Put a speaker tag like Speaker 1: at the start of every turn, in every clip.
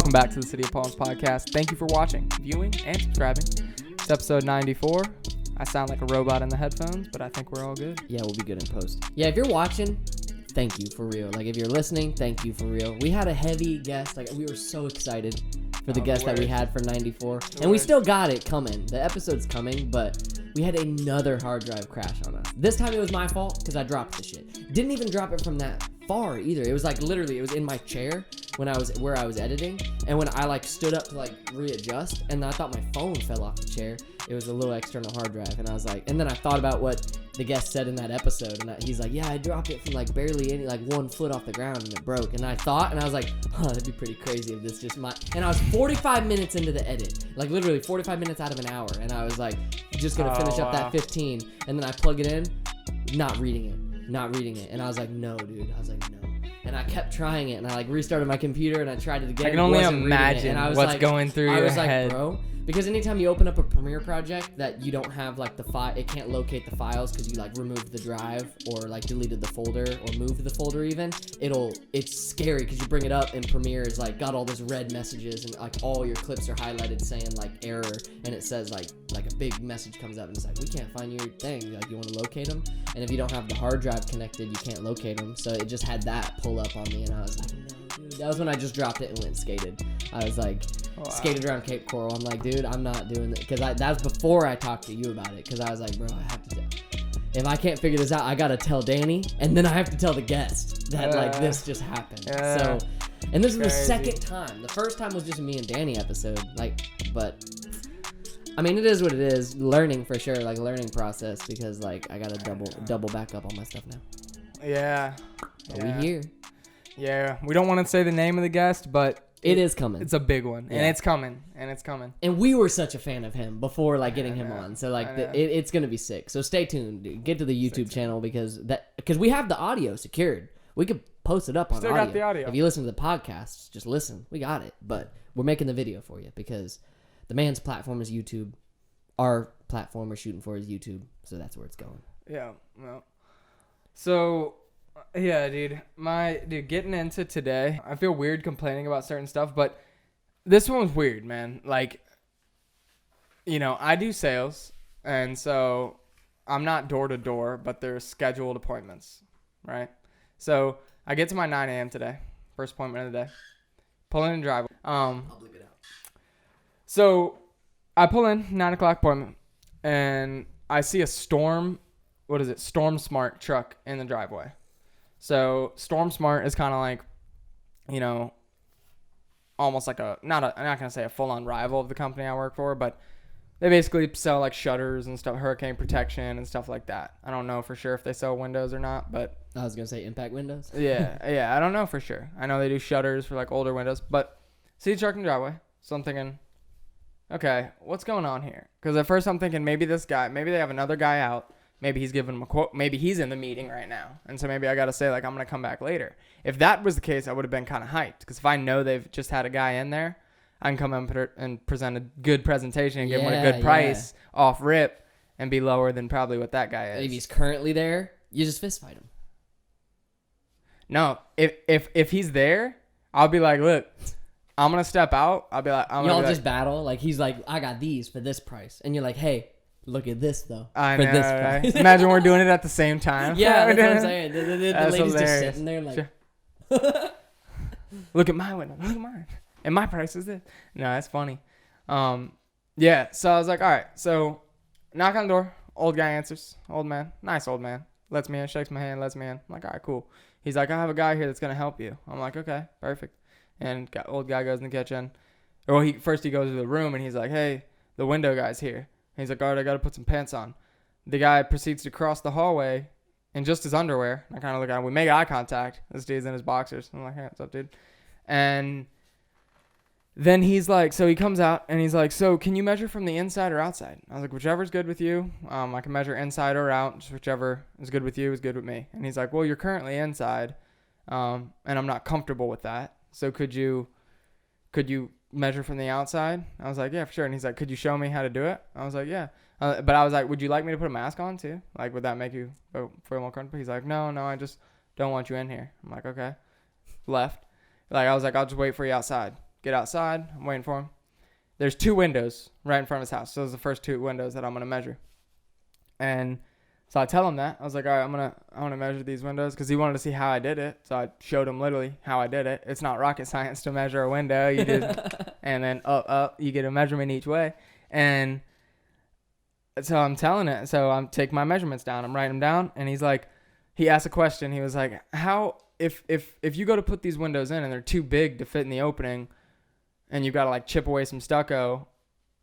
Speaker 1: Welcome back to the City of Palms podcast. Thank you for watching, viewing, and subscribing. It's episode 94. I sound like a robot in the headphones, but I think we're all good.
Speaker 2: Yeah, we'll be good in post. Yeah, if you're watching, thank you for real. Like, if you're listening, thank you for real. We had a heavy guest. Like, we were so excited for the guest that we had for 94. And we still got it coming. The episode's coming, but we had another hard drive crash on us. This time it was my fault because I dropped the shit. Didn't even drop it from that far either. It was like literally, it was in my chair when I was where I was editing, and when I like stood up to like readjust, and I thought my phone fell off the chair. It was a little external hard drive, and I was like, and then I thought about what the guest said in that episode, and he's like, yeah, I dropped it from like barely any, like 1 foot off the ground, and it broke. And I thought, and I was like, that'd be pretty crazy if this just might. And I was 45 minutes into the edit, like literally 45 minutes out of an hour, and I was like, just gonna finish up that 15, and then I plug it in, not reading it, and I was like, no, dude, I was like, no. And I kept trying it, and I like restarted my computer, and I tried it again.
Speaker 1: I can only imagine what's going through your head.
Speaker 2: Bro, because anytime you open up a Premiere project that you don't have like the file, it can't locate the files because you like removed the drive or like deleted the folder or moved the folder even. It's scary because you bring it up and Premiere is like got all those red messages and like all your clips are highlighted saying like error, and it says like a big message comes up and it's like, we can't find your thing. Like, you want to locate them, and if you don't have the hard drive connected, you can't locate them. So it just had that pull up on me, and I was like, no, dude. That was when I just dropped it and went and skated. I was like, skated around Cape Coral. I'm like, dude, I'm not doing that, because that was before I talked to you about it, because I was like, bro, I have to if I can't figure this out, I gotta tell Danny, and then I have to tell the guest that like this just happened. So, and this is the second time. The first time was just a me and Danny episode, like, but I mean, it is what it is. Learning for sure, like learning process, because like I gotta double back up on my stuff now.
Speaker 1: Yeah.
Speaker 2: But we here.
Speaker 1: Yeah, we don't want to say the name of the guest, but
Speaker 2: it is coming.
Speaker 1: It's a big one, and it's coming. And
Speaker 2: we were such a fan of him before, like getting him on. So like, it's gonna be sick. So stay tuned. Dude. Get to the YouTube channel because we have the audio secured. We could post it up on
Speaker 1: audio. Got the audio.
Speaker 2: If you listen to the podcast, just listen. We got it. But we're making the video for you because the man's platform is YouTube. Our platform we're shooting for is YouTube. So that's where it's going.
Speaker 1: Yeah. Well. So. Yeah, dude. Getting into today, I feel weird complaining about certain stuff, but this one was weird, man. Like, I do sales, and so I'm not door to door, but there's scheduled appointments, right? So I get to my 9 a.m. today, first appointment of the day. Pull in and drive.
Speaker 2: I'll bleep it out.
Speaker 1: So I pull in, 9 o'clock appointment, and I see a Storm Smart truck in the driveway. So Storm Smart is kind of like, almost like I'm not going to say a full-on rival of the company I work for, but they basically sell like shutters and stuff, hurricane protection and stuff like that. I don't know for sure if they sell windows or not, but
Speaker 2: I was going to say impact windows.
Speaker 1: yeah, I don't know for sure. I know they do shutters for like older windows, but see the truck in the driveway. So I'm thinking, okay, what's going on here? Because at first I'm thinking maybe they have another guy out. Maybe he's giving him a quote. Maybe he's in the meeting right now. And so maybe I got to say, like, I'm going to come back later. If that was the case, I would have been kind of hyped. Because if I know they've just had a guy in there, I can come and present a good presentation and give him a good price off rip and be lower than probably what that guy is.
Speaker 2: If he's currently there, you just fist fight him.
Speaker 1: No. If he's there, I'll be like, look, I'm going to step out. I'll be like,
Speaker 2: y'all just battle. Like, he's like, I got these for this price. And you're like, hey. Look at this, though.
Speaker 1: I know, this right? Imagine we're doing it at the same time.
Speaker 2: Yeah, that's what I'm saying. The lady's hilarious. Just sitting there like...
Speaker 1: Sure. Look at my window. Look at mine. And my price is this. No, that's funny. Yeah, so I was like, all right. So, knock on the door. Old guy answers. Old man. Nice old man. Lets me in, shakes my hand, lets me in. I'm like, all right, cool. He's like, I have a guy here that's going to help you. I'm like, okay, perfect. And old guy goes in the kitchen. Or he goes to the room, and he's like, hey, the window guy's here. He's like, all right, I got to put some pants on. The guy proceeds to cross the hallway in just his underwear. I kind of look at him. We make eye contact. This dude's in his boxers. I'm like, hey, what's up, dude? And then he's like, so he comes out, and he's like, so can you measure from the inside or outside? I was like, whichever's good with you. I can measure inside or out. Just whichever is good with you is good with me. And he's like, well, you're currently inside, and I'm not comfortable with that. So could you measure from the outside? I was like, yeah, for sure. And he's like, could you show me how to do it? I was like, yeah. But I was like, would you like me to put a mask on too? Like, would that make you feel more comfortable? He's like, no, I just don't want you in here. I'm like, okay. Left. Like, I was like, I'll just wait for you outside. Get outside. I'm waiting for him. There's 2 windows right in front of his house. So those are the first 2 windows that I'm going to measure. And so I tell him that. I was like, all right, I want to measure these windows because he wanted to see how I did it. So I showed him literally how I did it. It's not rocket science to measure a window. You just, and then up, you get a measurement each way. And so I'm telling it. So I'm taking my measurements down. I'm writing them down. And he's like, he asked a question. He was like, how, if you go to put these windows in and they're too big to fit in the opening and you've got to like chip away some stucco,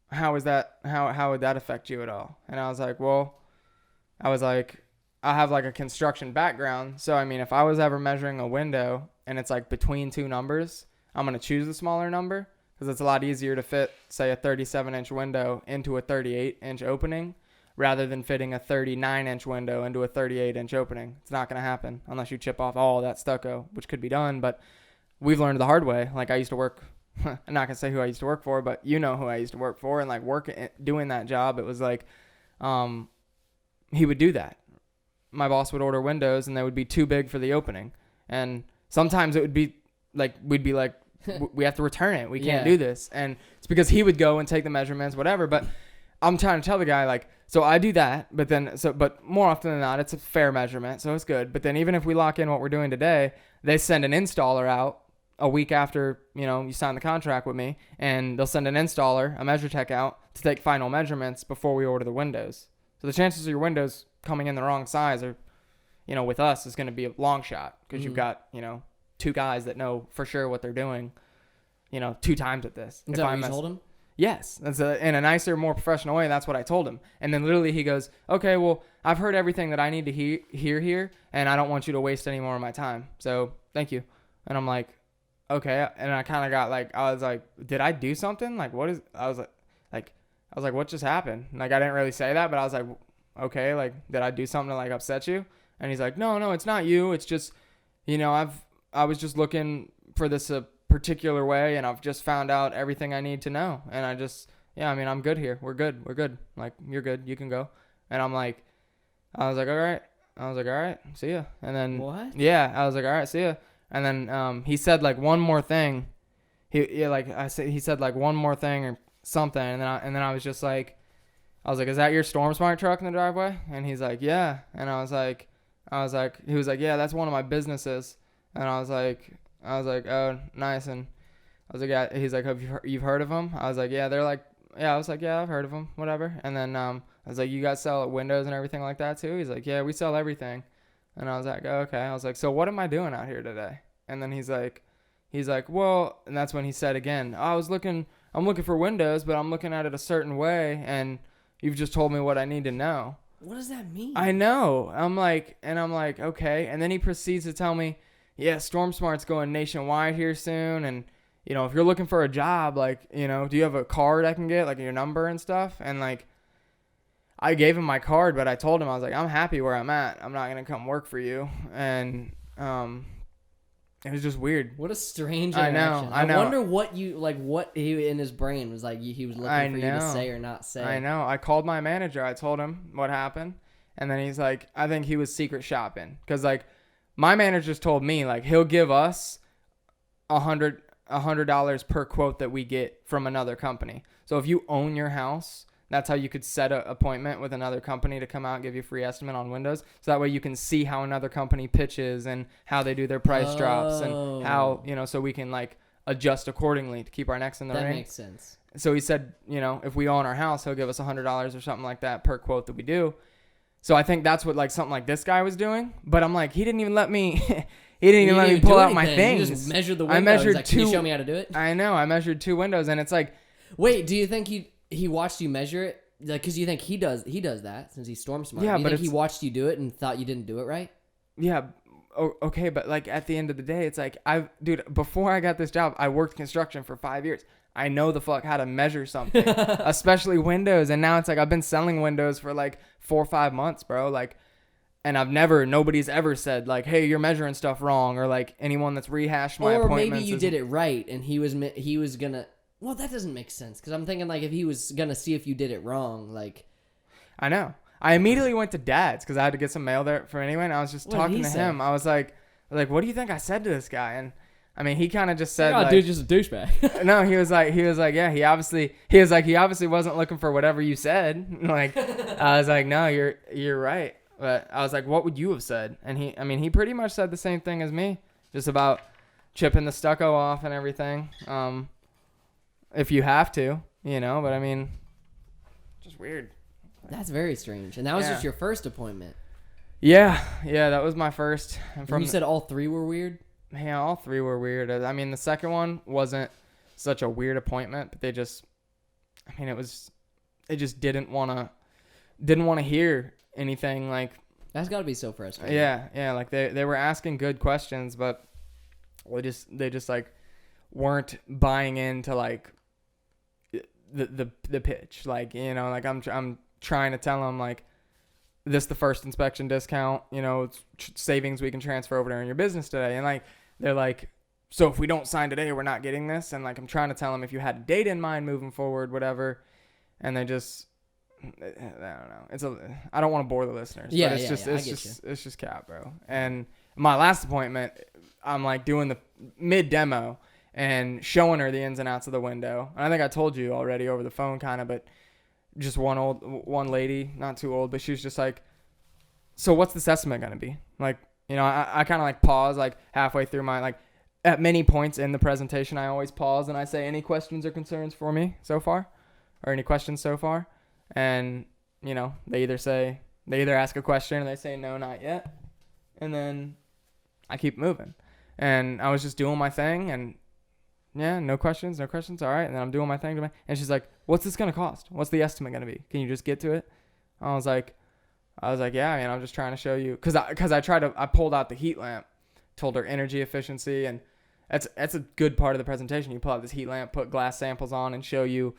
Speaker 1: how would that affect you at all? And I was like, I have like a construction background. So, I mean, if I was ever measuring a window and it's like between 2 numbers, I'm going to choose the smaller number because it's a lot easier to fit, say, a 37-inch window into a 38-inch opening rather than fitting a 39-inch window into a 38-inch opening. It's not going to happen unless you chip off all that stucco, which could be done. But we've learned the hard way. Like I used to work, I'm not going to say who I used to work for, but you know who I used to work for. And like doing that job, it was like he would do that. My boss would order windows and they would be too big for the opening. And sometimes it would be like, we'd be like, we have to return it. We can't do this. And it's because he would go and take the measurements, whatever. But I'm trying to tell the guy, like, so I do that, but more often than not, it's a fair measurement, so it's good. But then even if we lock in what we're doing today, they send an installer out a week after, you sign the contract with me, and they'll send an installer, a measure tech out to take final measurements before we order the windows. So the chances of your windows coming in the wrong size are, with us is going to be a long shot because you've got, 2 guys that know for sure what they're doing, 2 times at this.
Speaker 2: Is that what you told him?
Speaker 1: Yes, in a nicer, more professional way. That's what I told him. And then literally he goes, okay, well, I've heard everything that I need to hear here, and I don't want you to waste any more of my time. So thank you. And I'm like, okay. And I kind of got like, I was like, did I do something? Like, what is? I was like, what just happened? Like, I didn't really say that, but I was like, okay, like, did I do something to like upset you? And he's like, no, it's not you. It's just, I was just looking for this particular way, and I've just found out everything I need to know, and I'm good here. We're good. Like, you're good, you can go. And I was like, all right, see ya. And then
Speaker 2: what?
Speaker 1: Yeah, I was like, all right, see ya. And then he said like one more thing. He said like one more thing or something, and then I was just like, is that your Storm Smart truck in the driveway? And he's like, yeah. And he was like, yeah, that's one of my businesses. And I was like, oh, nice. And I was like, yeah. He's like, have you've heard of them? I was like, yeah. They're like, yeah. I was like, yeah, I've heard of them, whatever. And then I was like, you guys sell windows and everything like that too? He's like, yeah, we sell everything. And I was like, oh, okay. I was like, so what am I doing out here today? And then he's like, well, and that's when he said again, I'm looking for windows, but I'm looking at it a certain way, and you've just told me what I need to know.
Speaker 2: What does that mean?
Speaker 1: I know. I'm like, okay. And then he proceeds to tell me, yeah, Storm Smart's going nationwide here soon. And, if you're looking for a job, like, do you have a card I can get, like your number and stuff? And like, I gave him my card, but I told him, I was like, I'm happy where I'm at. I'm not going to come work for you. And, it was just weird.
Speaker 2: What a strange interaction. I wonder what he in his brain was like, he was looking for you to say or not say.
Speaker 1: I know. I called my manager. I told him what happened. And then he's like, I think he was secret shopping. Because like, my manager just told me, like, he'll give us $100 per quote that we get from another company. So if you own your house, that's how you could set an appointment with another company to come out and give you a free estimate on windows. So that way you can see how another company pitches and how they do their price drops and how, so we can like adjust accordingly to keep our necks in the ring.
Speaker 2: That makes sense.
Speaker 1: So he said, if we own our house, he'll give us $100 or something like that per quote that we do. So I think that's what like something like this guy was doing. But I'm like, he didn't even let me let me pull out my things.
Speaker 2: You just measured the window.
Speaker 1: I measured
Speaker 2: like,
Speaker 1: 2.
Speaker 2: Can you show me how to do it?
Speaker 1: I know. I measured 2 windows, and it's like,
Speaker 2: wait, do you think he watched you measure it? Like, because you think he does that since he's Storm Smart.
Speaker 1: Yeah,
Speaker 2: do you
Speaker 1: but
Speaker 2: think he watched you do it and thought you didn't do it right?
Speaker 1: Yeah. Okay, but like at the end of the day, it's like before I got this job, I worked construction for 5 years. I know the fuck how to measure something, especially windows. And now it's like I've been selling windows for like 4 or 5 months, bro. Like, and nobody's ever said like, hey, you're measuring stuff wrong, or like anyone that's rehashed my appointments.
Speaker 2: Or maybe you did it right, and he was gonna. Well, that doesn't make sense because I'm thinking like if he was gonna see if you did it wrong, like.
Speaker 1: I know. I immediately went to Dad's because I had to get some mail there for anyway, and I was just talking to him. I was like, what do you think I said to this guy? And I mean, he kind of just said,
Speaker 2: Oh,
Speaker 1: like,
Speaker 2: dude's just a douchebag.
Speaker 1: no, he was like, yeah, he obviously wasn't looking for whatever you said. Like, I was like, no, you're right. But I was like, what would you have said? And he pretty much said the same thing as me, just about chipping the stucco off and everything. If you have to, but I mean, just weird.
Speaker 2: That's very strange. And that was just your first appointment.
Speaker 1: Yeah, that was my first.
Speaker 2: And you said all 3 were weird?
Speaker 1: Yeah, all 3 were weird. I mean, the second one wasn't such a weird appointment, but they just didn't want to hear anything, like.
Speaker 2: That's got to be so frustrating.
Speaker 1: Yeah, like they were asking good questions, but they just like weren't buying into like the pitch, like, like I'm trying to tell them, like, this the first inspection discount, it's savings we can transfer over to your business today, and like they're like, so if we don't sign today, we're not getting this, and like I'm trying to tell them if you had a date in mind moving forward, whatever, and they just, I don't know, I don't want to bore the listeners, but it's just cap, bro. And my last appointment, I'm like doing the mid demo and showing her the ins and outs of the window, and I think I told you already over the phone, kind of, but just one lady, not too old, but she was just like, so what's this estimate gonna be? Like, I kind of like pause like halfway through my, like, at many points in the presentation, I always pause and I say, any questions or concerns for me so far, or any questions so far? And they either ask a question or they say no, not yet, and then I keep moving. And I was just doing my thing, and yeah, no questions, all right. And then I'm doing my thing and she's like, what's this gonna cost? What's the estimate gonna be? Can you just get to it? I was like, yeah, man, I'm just trying to show you, because I pulled out the heat lamp, told her energy efficiency, and that's a good part of the presentation. You pull out this heat lamp, put glass samples on, and show you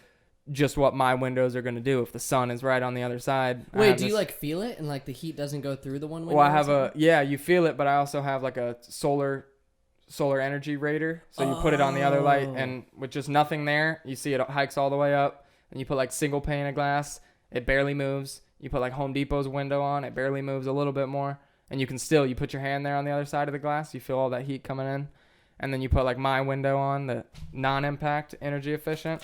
Speaker 1: just what my windows are going to do if the sun is right on the other side.
Speaker 2: Wait, do you like feel it and like the heat doesn't go through the one window?
Speaker 1: Well, I have you feel it, but I also have like a solar energy rater. So you put it on the other light, and with just nothing there, you see it hikes all the way up, and you put like single pane of glass, it barely moves. You put like Home Depot's window on, it barely moves a little bit more, and you put your hand there on the other side of the glass, you feel all that heat coming in, and then you put like my window on, the non-impact energy efficient,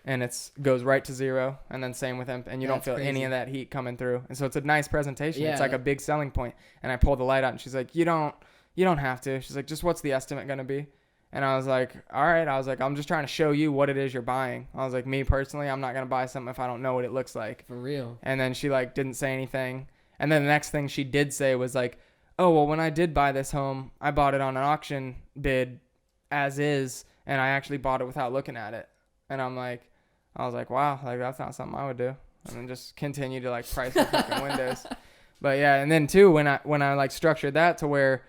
Speaker 1: and it goes right to 0, and then same with him, and you don't feel any of that heat coming through, and so it's a nice presentation. It's like a big selling point. And I pulled the light out, and she's like, you don't have to. She's like, just what's the estimate gonna be? And I was like, all right. I was like, I'm just trying to show you what it is you're buying. I was like, me personally, I'm not gonna buy something if I don't know what it looks like.
Speaker 2: For real.
Speaker 1: And then she like didn't say anything, and then the next thing she did say was like, oh, well, when I did buy this home, I bought it on an auction bid as is, and I actually bought it without looking at it. And I was like, wow, like that's not something I would do. And then just continue to like price the fucking windows. But yeah, and then too, when I like structured that to where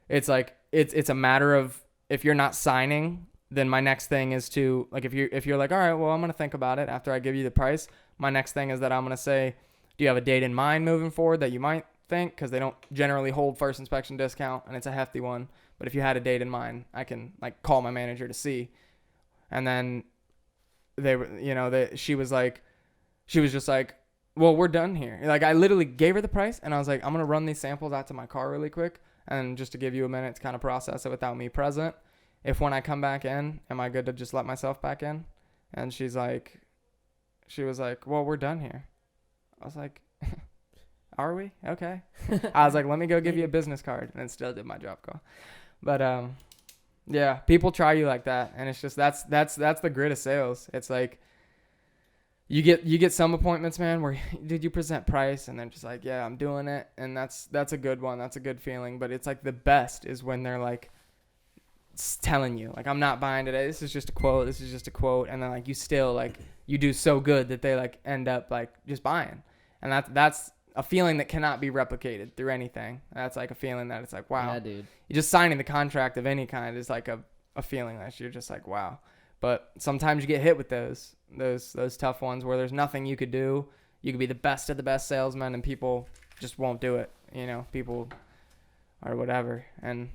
Speaker 1: it's like it's a matter of, if you're not signing, then my next thing is to, like, if you're like, all right, well, I'm gonna think about it after I give you the price. My next thing is that I'm gonna say, do you have a date in mind moving forward that you might think? Because they don't generally hold first inspection discount, and it's a hefty one. But if you had a date in mind, I can like call my manager to see. And then she was just like, well, we're done here. Like, I literally gave her the price, and I was like, I'm gonna run these samples out to my car really quick, and just to give you a minute to kind of process it without me present. If when I come back in, am I good to just let myself back in? And she was like, well, we're done here. I was like, are we? Okay. I was like, let me go give you a business card, and then still did my drop call. But yeah, people try you like that, and it's just that's the grit of sales. It's like you get some appointments, man, where did you present price, and they're just like, yeah, I'm doing it, and that's a good one. That's a good feeling. But it's like the best is when they're like telling you, like, I'm not buying today. This is just a quote. And then like you still like you do so good that they like end up like just buying, and that's a feeling that cannot be replicated through anything. That's like a feeling that it's like, wow,
Speaker 2: yeah, dude.
Speaker 1: You just signing the contract of any kind is like a feeling that you're just like, wow. But sometimes you get hit with those tough ones where there's nothing you could do. You could be the best of the best salesman, and people just won't do it. People or whatever. And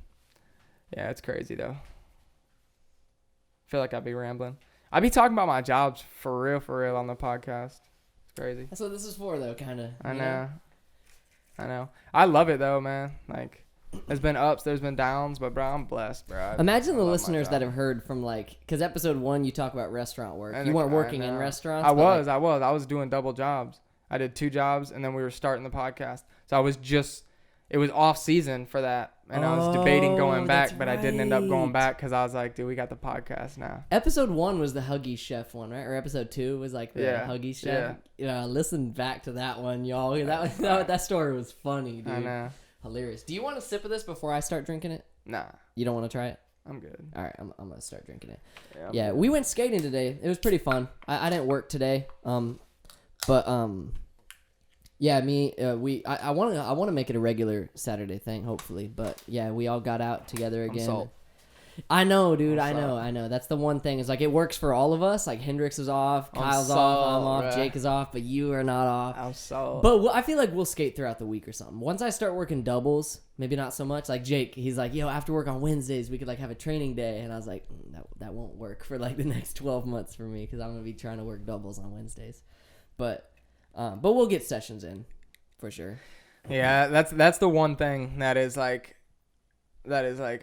Speaker 1: yeah, it's crazy though. I feel like I'd be rambling. I'd be talking about my jobs for real on the podcast. It's crazy.
Speaker 2: That's what this is for, though, kind of.
Speaker 1: I know. I love it though, man. Like, There's been ups, there's been downs, but bro, I'm blessed, bro.
Speaker 2: Imagine
Speaker 1: I
Speaker 2: the
Speaker 1: love my
Speaker 2: listeners that
Speaker 1: job.
Speaker 2: have heard from like, because episode 1 you talk about restaurant work.
Speaker 1: And
Speaker 2: You weren't
Speaker 1: I
Speaker 2: working in
Speaker 1: know.
Speaker 2: restaurants.
Speaker 1: I
Speaker 2: but,
Speaker 1: was,
Speaker 2: like,
Speaker 1: I was doing double jobs. I did 2 jobs, and then we were starting the podcast. So I was just, it was off season for that, and I was debating going back,
Speaker 2: that's
Speaker 1: but I didn't end up going
Speaker 2: right.
Speaker 1: back because I was like, dude, we got the podcast now.
Speaker 2: Episode 1 was the Huggy Chef one, right? Or episode 2 was like the
Speaker 1: Yeah,
Speaker 2: Huggy Chef. Yeah. Listen back to that one, y'all. That story was funny, dude.
Speaker 1: I know.
Speaker 2: Hilarious. Do you want a sip of this before I start drinking it?
Speaker 1: Nah,
Speaker 2: You don't want to try it?
Speaker 1: I'm good.
Speaker 2: All right, I'm gonna start drinking it.
Speaker 1: I'm
Speaker 2: Yeah,
Speaker 1: good.
Speaker 2: we went skating today. It was pretty fun. I didn't work today. Yeah, I want to make it a regular Saturday thing, hopefully. But yeah, we all got out together again.
Speaker 1: sold.
Speaker 2: I know, dude.
Speaker 1: I'm
Speaker 2: I know. That's the one thing. Is like it works for all of us. Like Hendrix is off,
Speaker 1: I'm
Speaker 2: Kyle's
Speaker 1: sold,
Speaker 2: off, I'm off,
Speaker 1: bruh.
Speaker 2: Jake is off, but you are not off.
Speaker 1: I'm sold.
Speaker 2: But I feel like we'll skate throughout the week or something. Once I start working doubles, maybe not so much. Like Jake, he's like, yo, after work on Wednesdays, we could like have a training day. And I was like, that won't work for like the next 12 months for me because I'm gonna be trying to work doubles on Wednesdays. But we'll get sessions in for sure.
Speaker 1: Yeah, that's the one thing that is like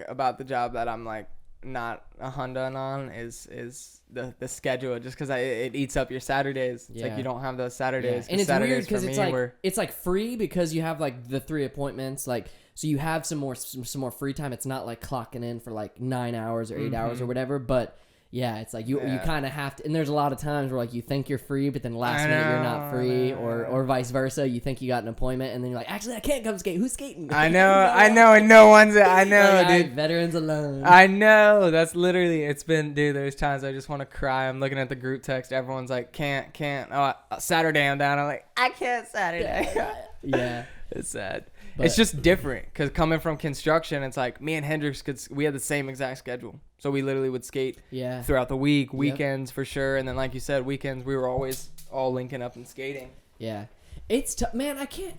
Speaker 1: about the job that I'm like not a Honda on is the schedule, just because it eats up your Saturdays. It's like you don't have those Saturdays.
Speaker 2: Yeah. And it's
Speaker 1: Saturdays
Speaker 2: weird because
Speaker 1: for
Speaker 2: it's like free because you have like the 3 appointments, like so you have some more free time. It's not like clocking in for like 9 hours or 8 hours or whatever, but yeah, it's like you kind of have to, and there's a lot of times where like you think you're free, but then last minute you're not free, or vice versa. You think you got an appointment, and then you're like, actually, I can't come skate. Who's skating?
Speaker 1: I know, and no one's. I know,
Speaker 2: Like,
Speaker 1: dude.
Speaker 2: veterans alone.
Speaker 1: I know. That's literally. It's been, dude. There's times I just want to cry. I'm looking at the group text. Everyone's like, can't. Oh, Saturday I'm down. I'm like, I can't Saturday.
Speaker 2: Yeah,
Speaker 1: It's sad.
Speaker 2: But-
Speaker 1: It's just different because coming from construction, it's like me and Hendrix we had the same exact schedule, so we literally would skate
Speaker 2: yeah.
Speaker 1: throughout the week, weekends for sure, and then like you said, weekends we were always all linking up and skating.
Speaker 2: Yeah. It's tough, man. I can't.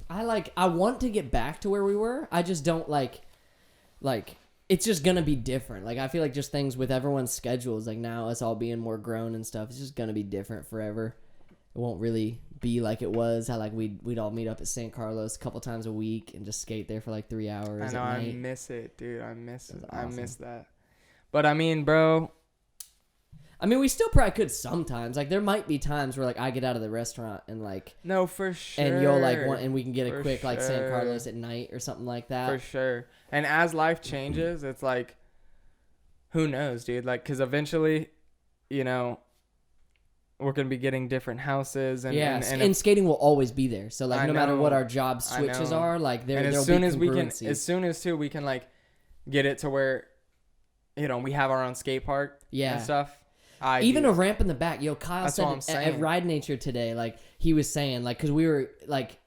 Speaker 2: I want to get back to where we were. I just don't like. It's just gonna be different. Like I feel like just things with everyone's schedules. Like now, us all being more grown and stuff. It's just gonna be different forever. It won't really be like it was. How like we'd all meet up at St. Carlos a couple times a week and just skate there for like 3 hours.
Speaker 1: I know.
Speaker 2: At
Speaker 1: I
Speaker 2: night.
Speaker 1: miss it, dude. I miss it.
Speaker 2: Awesome.
Speaker 1: I miss that. But I mean, bro.
Speaker 2: I mean, we still probably could sometimes. Like there might be times where like I get out of the restaurant and like.
Speaker 1: No, for sure.
Speaker 2: And you'll like want, and we can get a
Speaker 1: For
Speaker 2: quick like St.
Speaker 1: sure.
Speaker 2: Carlos at night or something like that.
Speaker 1: For sure. And as life changes, it's like, who knows, dude? Like, because eventually, you know, we're going to be getting different houses. And,
Speaker 2: Yeah,
Speaker 1: and
Speaker 2: and skating will always be there. So like
Speaker 1: I
Speaker 2: no matter what
Speaker 1: know.
Speaker 2: our job
Speaker 1: I
Speaker 2: switches
Speaker 1: know.
Speaker 2: are, like
Speaker 1: and
Speaker 2: there'll
Speaker 1: as soon
Speaker 2: be
Speaker 1: as we can,
Speaker 2: congruency.
Speaker 1: as soon as too, we can like get it to where, you know, we have our own skate park
Speaker 2: Yeah.
Speaker 1: and stuff.
Speaker 2: Even a ramp in the back. Yo, Kyle
Speaker 1: That's
Speaker 2: said
Speaker 1: what I'm
Speaker 2: it at
Speaker 1: saying.
Speaker 2: Ride Nature today, like he was saying, like, cause we were like,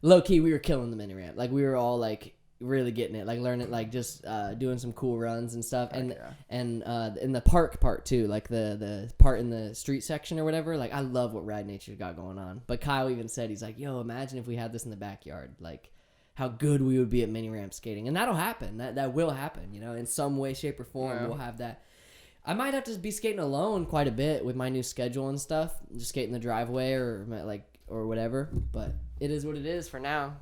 Speaker 2: low key, we were killing the mini ramp. Like we were all like really getting it, like learning, like just doing some cool runs and stuff. And
Speaker 1: yeah.
Speaker 2: and in the park part too, like the part in the street section or whatever. Like I love what Ride Nature's got going on. But Kyle even said, he's like, yo, imagine if we had this in the backyard, like how good we would be at mini ramp skating. And that'll happen. That will happen, you know, in some way, shape, or form.
Speaker 1: Yeah.
Speaker 2: We'll have that. I might have to be skating alone quite a bit with my new schedule and stuff. Just skate in the driveway or whatever. But it is what it is for now.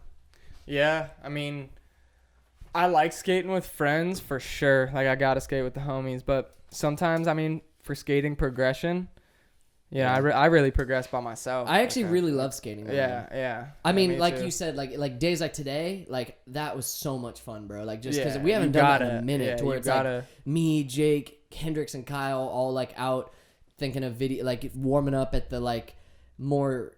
Speaker 1: Yeah, I mean, I like skating with friends for sure. Like I gotta skate with the homies, but sometimes, I mean, for skating progression, yeah. I really progress by myself.
Speaker 2: I actually
Speaker 1: Okay.
Speaker 2: really love skating alone.
Speaker 1: Yeah.
Speaker 2: I mean,
Speaker 1: me
Speaker 2: like
Speaker 1: too.
Speaker 2: you said, like days like today, like that was so much fun, bro. Like just because
Speaker 1: Yeah,
Speaker 2: we haven't
Speaker 1: you
Speaker 2: done that
Speaker 1: gotta-
Speaker 2: in a minute,
Speaker 1: yeah,
Speaker 2: to where
Speaker 1: you
Speaker 2: it's
Speaker 1: gotta-
Speaker 2: like me, Jake, Hendrix, and Kyle all like out thinking of video, like warming up at the like more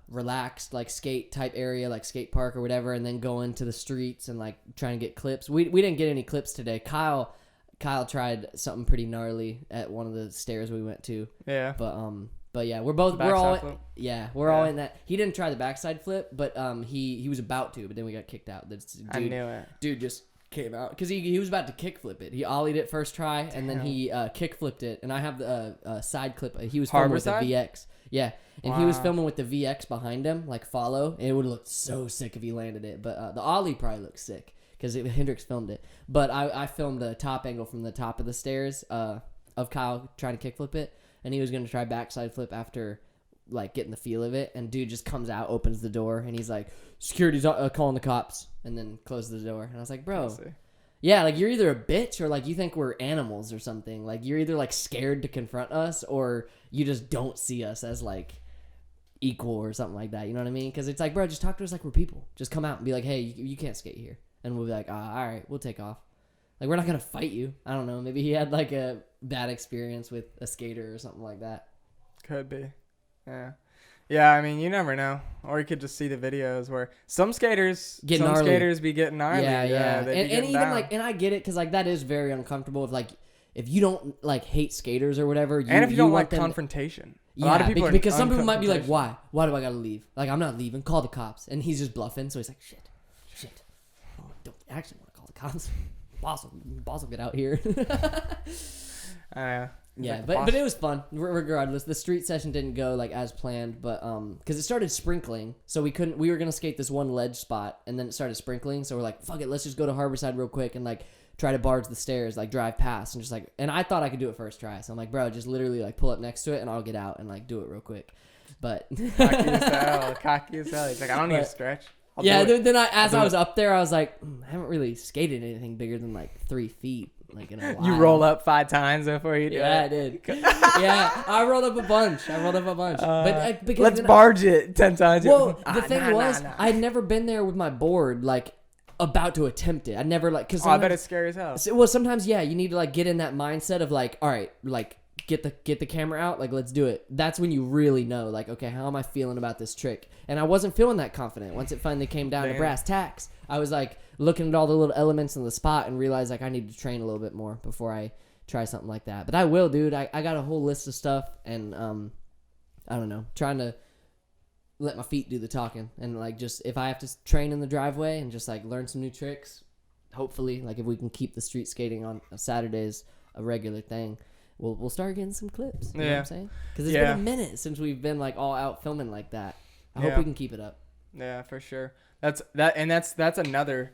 Speaker 2: relaxed like skate type area, like skate park or whatever, and then going to the streets and like trying to get clips. We didn't get any clips today. Kyle tried something pretty gnarly at one of the stairs we went to.
Speaker 1: Yeah.
Speaker 2: But yeah, we're all
Speaker 1: Backside flip?
Speaker 2: all in that. He didn't try the backside flip, but he was about to, but then we got kicked out.
Speaker 1: I knew it.
Speaker 2: Dude just came out because he was about to kick flip it. He ollied it first try, and then he kick flipped it. And I have the side clip. He was filming with the
Speaker 1: Harbor
Speaker 2: VX. Yeah, and he was
Speaker 1: Wow.
Speaker 2: filming with the VX behind him, like follow. And it would have looked so sick if he landed it. But the ollie probably looked sick because Hendrix filmed it. But I filmed the top angle from the top of the stairs of Kyle trying to kick flip it. And he was going to try backside flip after like getting the feel of it. And dude just comes out, opens the door, and he's like, security's calling the cops, and then closes the door. And I was like, bro, yeah, like you're either a bitch or like you think we're animals or something. Like you're either like scared to confront us or you just don't see us as like equal or something like that. You know what I mean? Because it's like, bro, just talk to us like we're people. Just come out and be like, hey, you can't skate here. And we'll be like, all right, we'll take off. Like, we're not going to fight you. I don't know. Maybe he had like a bad experience with a skater or something like that.
Speaker 1: Could be. Yeah. Yeah, I mean, you never know. Or you could just see the videos where some skaters be getting gnarly.
Speaker 2: Yeah.
Speaker 1: They
Speaker 2: and even
Speaker 1: down.
Speaker 2: like, and I get it because like that is very uncomfortable. If you don't like hate skaters or whatever,
Speaker 1: and if you don't like
Speaker 2: them
Speaker 1: confrontation.
Speaker 2: Yeah,
Speaker 1: a lot of people
Speaker 2: because some people might be like, why? Why do I gotta leave? Like, I'm not leaving. Call the cops. And he's just bluffing. So he's like, shit. Oh, I don't actually want to call the cops. Boss will get out here. Yeah, but it was fun. Regardless, the street session didn't go like as planned, but because it started sprinkling, so we were gonna skate this one ledge spot, and then it started sprinkling, so we're like, fuck it, let's just go to Harborside real quick and like try to barge the stairs, like drive past, and just like, and I thought I could do it first try, so I'm like, bro, just literally like pull up next to it, and I'll get out and like do it real quick, but
Speaker 1: cocky as hell. He's like, I don't need to stretch.
Speaker 2: Then I was up there, I was like, I haven't really skated anything bigger than like 3 feet. Like in a while.
Speaker 1: You roll up 5 times before you do it.
Speaker 2: Yeah, I did. Yeah, I rolled up a bunch. But because
Speaker 1: let's barge it 10 times.
Speaker 2: Well, the thing was, I'd never been there with my board, like, about to attempt it. I'd never, like, because
Speaker 1: I bet it's scary as hell.
Speaker 2: Well, sometimes, yeah, you need to, like, get in that mindset of, like, all right, like, get the camera out, like, let's do it. That's when you really know, like, okay, how am I feeling about this trick? And I wasn't feeling that confident. Once it finally came down to brass tacks, I was, like, looking at all the little elements in the spot and realized, like, I need to train a little bit more before I try something like that. But I will, dude. I got a whole list of stuff, and, I don't know, trying to let my feet do the talking. And, like, just if I have to train in the driveway and just, like, learn some new tricks, hopefully, like, if we can keep the street skating on Saturdays a regular thing, we'll start getting some clips. You know what I'm saying? Because it's been a minute since we've been like all out filming like that. I hope we can keep it up.
Speaker 1: Yeah, for sure. That's another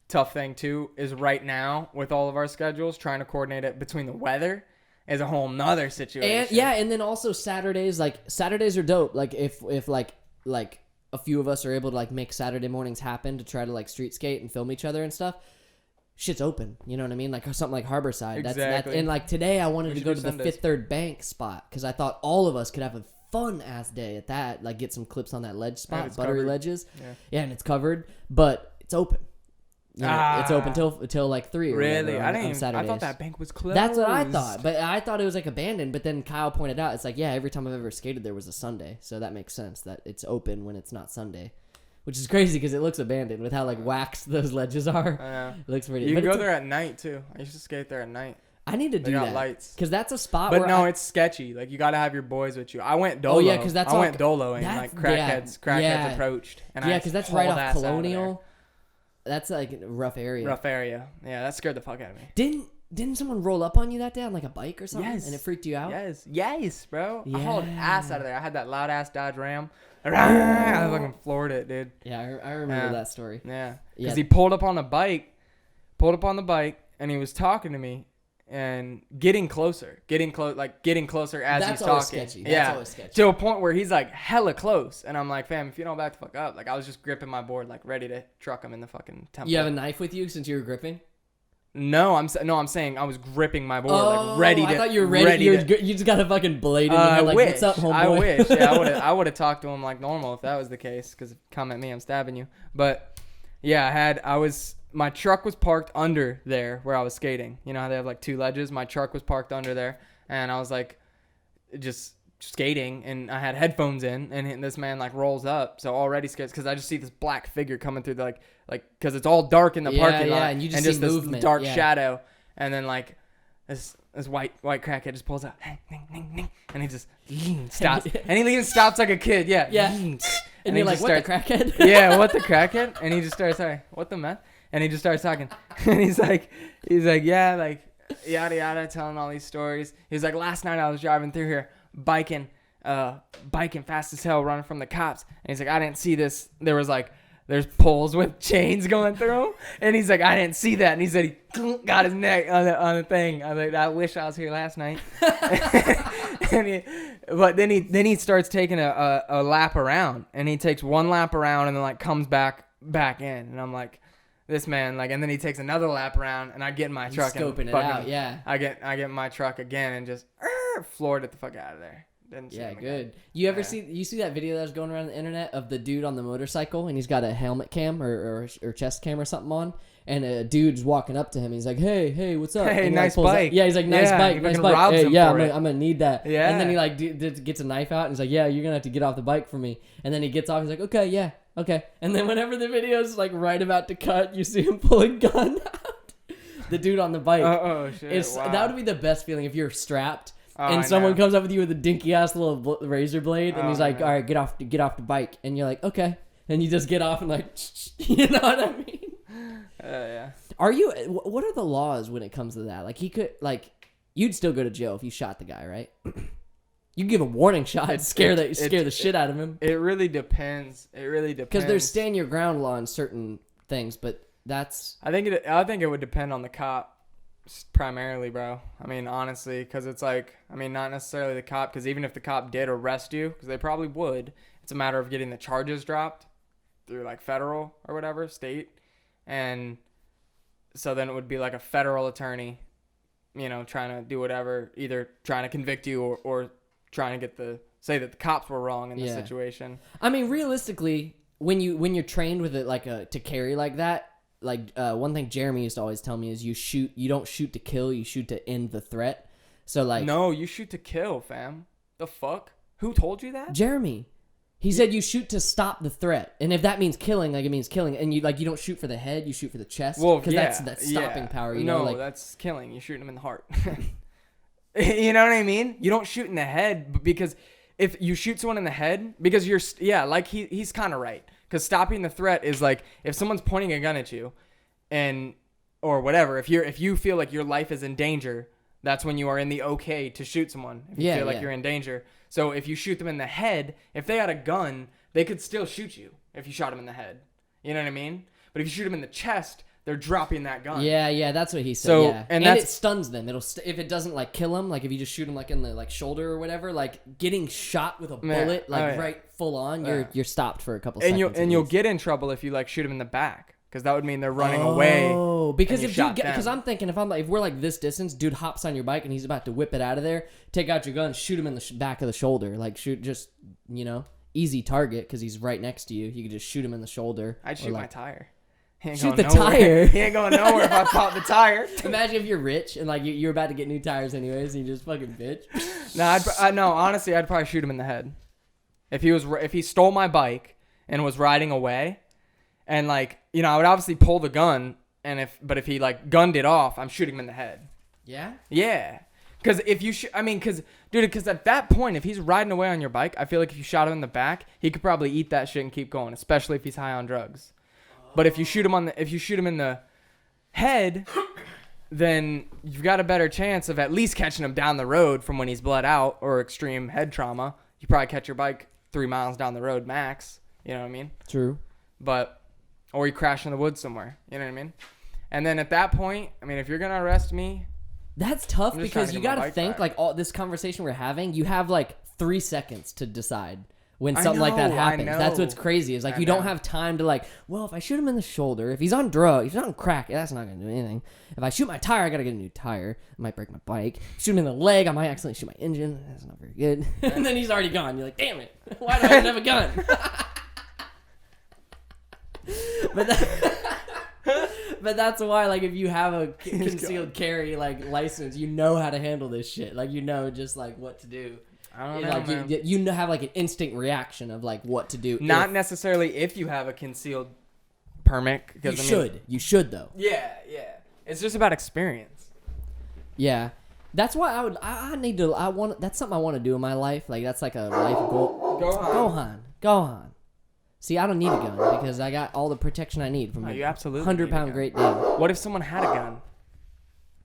Speaker 1: tough thing too. Is right now with all of our schedules, trying to coordinate it between the weather is a whole nother situation.
Speaker 2: And then also Saturdays. Like Saturdays are dope. Like if like a few of us are able to like make Saturday mornings happen to try to like street skate and film each other and stuff. Shit's open, you know what I mean? Like something like Harborside.
Speaker 1: Exactly.
Speaker 2: And like today, I wanted to go to the
Speaker 1: Sundays.
Speaker 2: Fifth Third Bank spot because I thought all of us could have a fun ass day at that. Like get some clips on that ledge spot, buttery
Speaker 1: covered.
Speaker 2: ledges. Yeah, and it's covered, but it's open. You know, it's open till like 3 or
Speaker 1: really?
Speaker 2: whatever on Saturdays.
Speaker 1: I thought that bank was closed.
Speaker 2: That's what I thought, but I thought it was like abandoned. But then Kyle pointed out, it's like, yeah, every time I've ever skated there was a Sunday, so that makes sense that it's open when it's not Sunday. Which is crazy because it looks abandoned with how like waxed those ledges are.
Speaker 1: I know.
Speaker 2: It looks pretty.
Speaker 1: You can go there at night too. I used to skate there at night.
Speaker 2: I need to do that.
Speaker 1: Lights.
Speaker 2: Because that's a spot
Speaker 1: but
Speaker 2: where
Speaker 1: no, it's sketchy. Like you got to have your boys with you. I went dolo.
Speaker 2: Oh yeah, because that's
Speaker 1: I went dolo and like crackheads approached. And
Speaker 2: because that's right off Colonial. That's like a rough area.
Speaker 1: Yeah, that scared the fuck out of me.
Speaker 2: Didn't someone roll up on you that day on like a bike or something?
Speaker 1: Yes.
Speaker 2: And it freaked you out?
Speaker 1: Yes, bro.
Speaker 2: Yeah.
Speaker 1: I hauled ass out of there. I had that loud ass Dodge Ram. I fucking floored it, dude.
Speaker 2: Yeah, I remember that story.
Speaker 1: Yeah. Because he pulled up on the bike, and he was talking to me and getting closer as he's talking.
Speaker 2: That's always sketchy.
Speaker 1: To a point where he's like hella close. And I'm like, fam, if you don't back the fuck up. Like, I was just gripping my board, like ready to truck him in the fucking temple.
Speaker 2: You have a knife with you since you were gripping?
Speaker 1: No, I'm saying I was gripping my board, like ready to.
Speaker 2: I thought you were ready. You just got a fucking blade in your hand, like, what's up, homeboy?
Speaker 1: I wish. Yeah, I would have talked to him like normal if that was the case. Because come at me, I'm stabbing you. But yeah, my truck was parked under there where I was skating. You know how they have like 2 ledges? My truck was parked under there, and I was like, just skating, and I had headphones in, and this man like rolls up, so already scared because I just see this black figure coming through like because it's all dark in the parking lot,
Speaker 2: and you just see
Speaker 1: this
Speaker 2: movement,
Speaker 1: dark shadow, and then like this white crackhead just pulls out, and he just stops, and he even stops like a kid,
Speaker 2: and you're like, what the crackhead?
Speaker 1: Yeah, what the crackhead? And he just starts what the meth? And he just starts talking, and he's like, yeah, like yada yada, telling all these stories. He's like, last night I was driving through here, biking fast as hell, running from the cops. And he's like, I didn't see this. There's poles with chains going through them. And he's like, I didn't see that. And he said he got his neck on the thing. I was like, I wish I was here last night. But then he starts taking a lap around, and he takes one lap around and then like comes back in, and I'm like, this man, like, and then he takes another lap around, and I get in my truck and
Speaker 2: scoping it out, yeah.
Speaker 1: I get in my truck again and just floored it the fuck out of there.
Speaker 2: Yeah, good. You ever see that video that was going around the internet of the dude on the motorcycle, and he's got a helmet cam or chest cam or something on, and a dude's walking up to him. He's like, hey, what's up?
Speaker 1: Hey,
Speaker 2: and
Speaker 1: nice
Speaker 2: bike.
Speaker 1: bike.
Speaker 2: Yeah, he's like, nice bike. Hey, yeah, I'm gonna need that.
Speaker 1: Yeah.
Speaker 2: And then he like gets a knife out, and he's like, yeah, you're gonna have to get off the bike for me. And then he gets off. He's like, okay, yeah, okay. And then whenever the video's like right about to cut, you see him pull a gun out. The dude on the bike.
Speaker 1: Oh shit! Wow.
Speaker 2: That would be the best feeling if you're strapped.
Speaker 1: Oh,
Speaker 2: And someone comes up with you with a dinky ass little razor blade, and he's like, "All right, get off the bike," and you're like, "Okay," and you just get off and like, you know what I mean?
Speaker 1: Yeah.
Speaker 2: Are you? What are the laws when it comes to that? Like, he could, like, you'd still go to jail if you shot the guy, right? You give a warning shot, scare the shit out of him.
Speaker 1: It really depends.
Speaker 2: Because there's stand your ground law in certain things, but that's.
Speaker 1: I think it would depend on the cop. Primarily, bro. I mean, honestly, because it's like, I mean, not necessarily the cop, because even if the cop did arrest you, because they probably would, it's a matter of getting the charges dropped through like federal or whatever, state. And so then it would be like a federal attorney, you know, trying to do whatever, either trying to convict you or trying to say that the cops were wrong in the situation.
Speaker 2: I mean, realistically, when you're trained with it like to carry like that, like one thing Jeremy used to always tell me is you don't shoot to kill, you shoot to end the threat. So like,
Speaker 1: no, you shoot to kill, fam. The fuck? Who told you that?
Speaker 2: Jeremy. He said you shoot to stop the threat, and if that means killing, like it means killing, and you don't shoot for the head, you shoot for the chest.
Speaker 1: Well,
Speaker 2: because that's stopping power. You know, like,
Speaker 1: that's killing. You're shooting him in the heart. You know what I mean? You don't shoot in the head because if you shoot someone in the head, because like he's kind of right. Because stopping the threat is like if someone's pointing a gun at you, or whatever. If you feel like your life is in danger, that's when you are in the okay to shoot someone. If you feel like you're in danger. So if you shoot them in the head, if they had a gun, they could still shoot you if you shot them in the head. You know what I mean? But if you shoot them in the chest, they're dropping that gun.
Speaker 2: Yeah, that's what he said.
Speaker 1: So,
Speaker 2: yeah. And it stuns them. If it doesn't like kill them, like if you just shoot them like in the like shoulder or whatever, like getting shot with a bullet right full on, you're stopped for a couple seconds.
Speaker 1: And you'll get in trouble if you like shoot them in the back, because that would mean they're running away.
Speaker 2: Oh, because because I'm thinking if we're like this distance, dude hops on your bike and he's about to whip it out of there, take out your gun, shoot him in the back of the shoulder, like shoot just easy target because he's right next to you. You could just shoot him in the shoulder.
Speaker 1: I'd shoot my tire.
Speaker 2: Shoot the tire.
Speaker 1: He ain't going nowhere if I pop the tire.
Speaker 2: Imagine if you're rich and like you're about to get new tires anyways, and you just fucking bitch.
Speaker 1: No, honestly, I'd probably shoot him in the head. If he stole my bike and was riding away, and like I would obviously pull the gun, but if he like gunned it off, I'm shooting him in the head.
Speaker 2: Yeah.
Speaker 1: Yeah. Because if you because at that point, if he's riding away on your bike, I feel like if you shot him in the back, he could probably eat that shit and keep going, especially if he's high on drugs. But if you shoot him in the head, then you've got a better chance of at least catching him down the road from when he's bled out or extreme head trauma. You probably catch your bike 3 miles down the road max. You know what I mean?
Speaker 2: True.
Speaker 1: Or you crash in the woods somewhere. You know what I mean? And then at that point, I mean, if you're gonna arrest me,
Speaker 2: that's tough because you gotta think like all this conversation we're having. You have like 3 seconds to decide. When something like that happens, that's what's crazy. Is like you don't have time to like. Well, if I shoot him in the shoulder, if he's on drugs, if he's on crack, that's not gonna do anything. If I shoot my tire, I gotta get a new tire. I might break my bike. Shoot him in the leg, I might accidentally shoot my engine. That's not very good. And then he's already gone. You're like, damn it! Why do I even have a gun? But that's why, like, if you have a concealed carry like license, you know how to handle this shit. Like, just like what to do.
Speaker 1: I don't know,
Speaker 2: like
Speaker 1: man.
Speaker 2: you have like an instinct reaction of like what to do.
Speaker 1: Not necessarily if you have a concealed permit.
Speaker 2: You should though.
Speaker 1: Yeah. It's just about experience.
Speaker 2: Yeah, that's why that's something I want to do in my life. Like that's like a life goal. Gohan. See, I don't need a gun because I got all the protection I need from a 100-pound Great Dane.
Speaker 1: What if someone had a gun?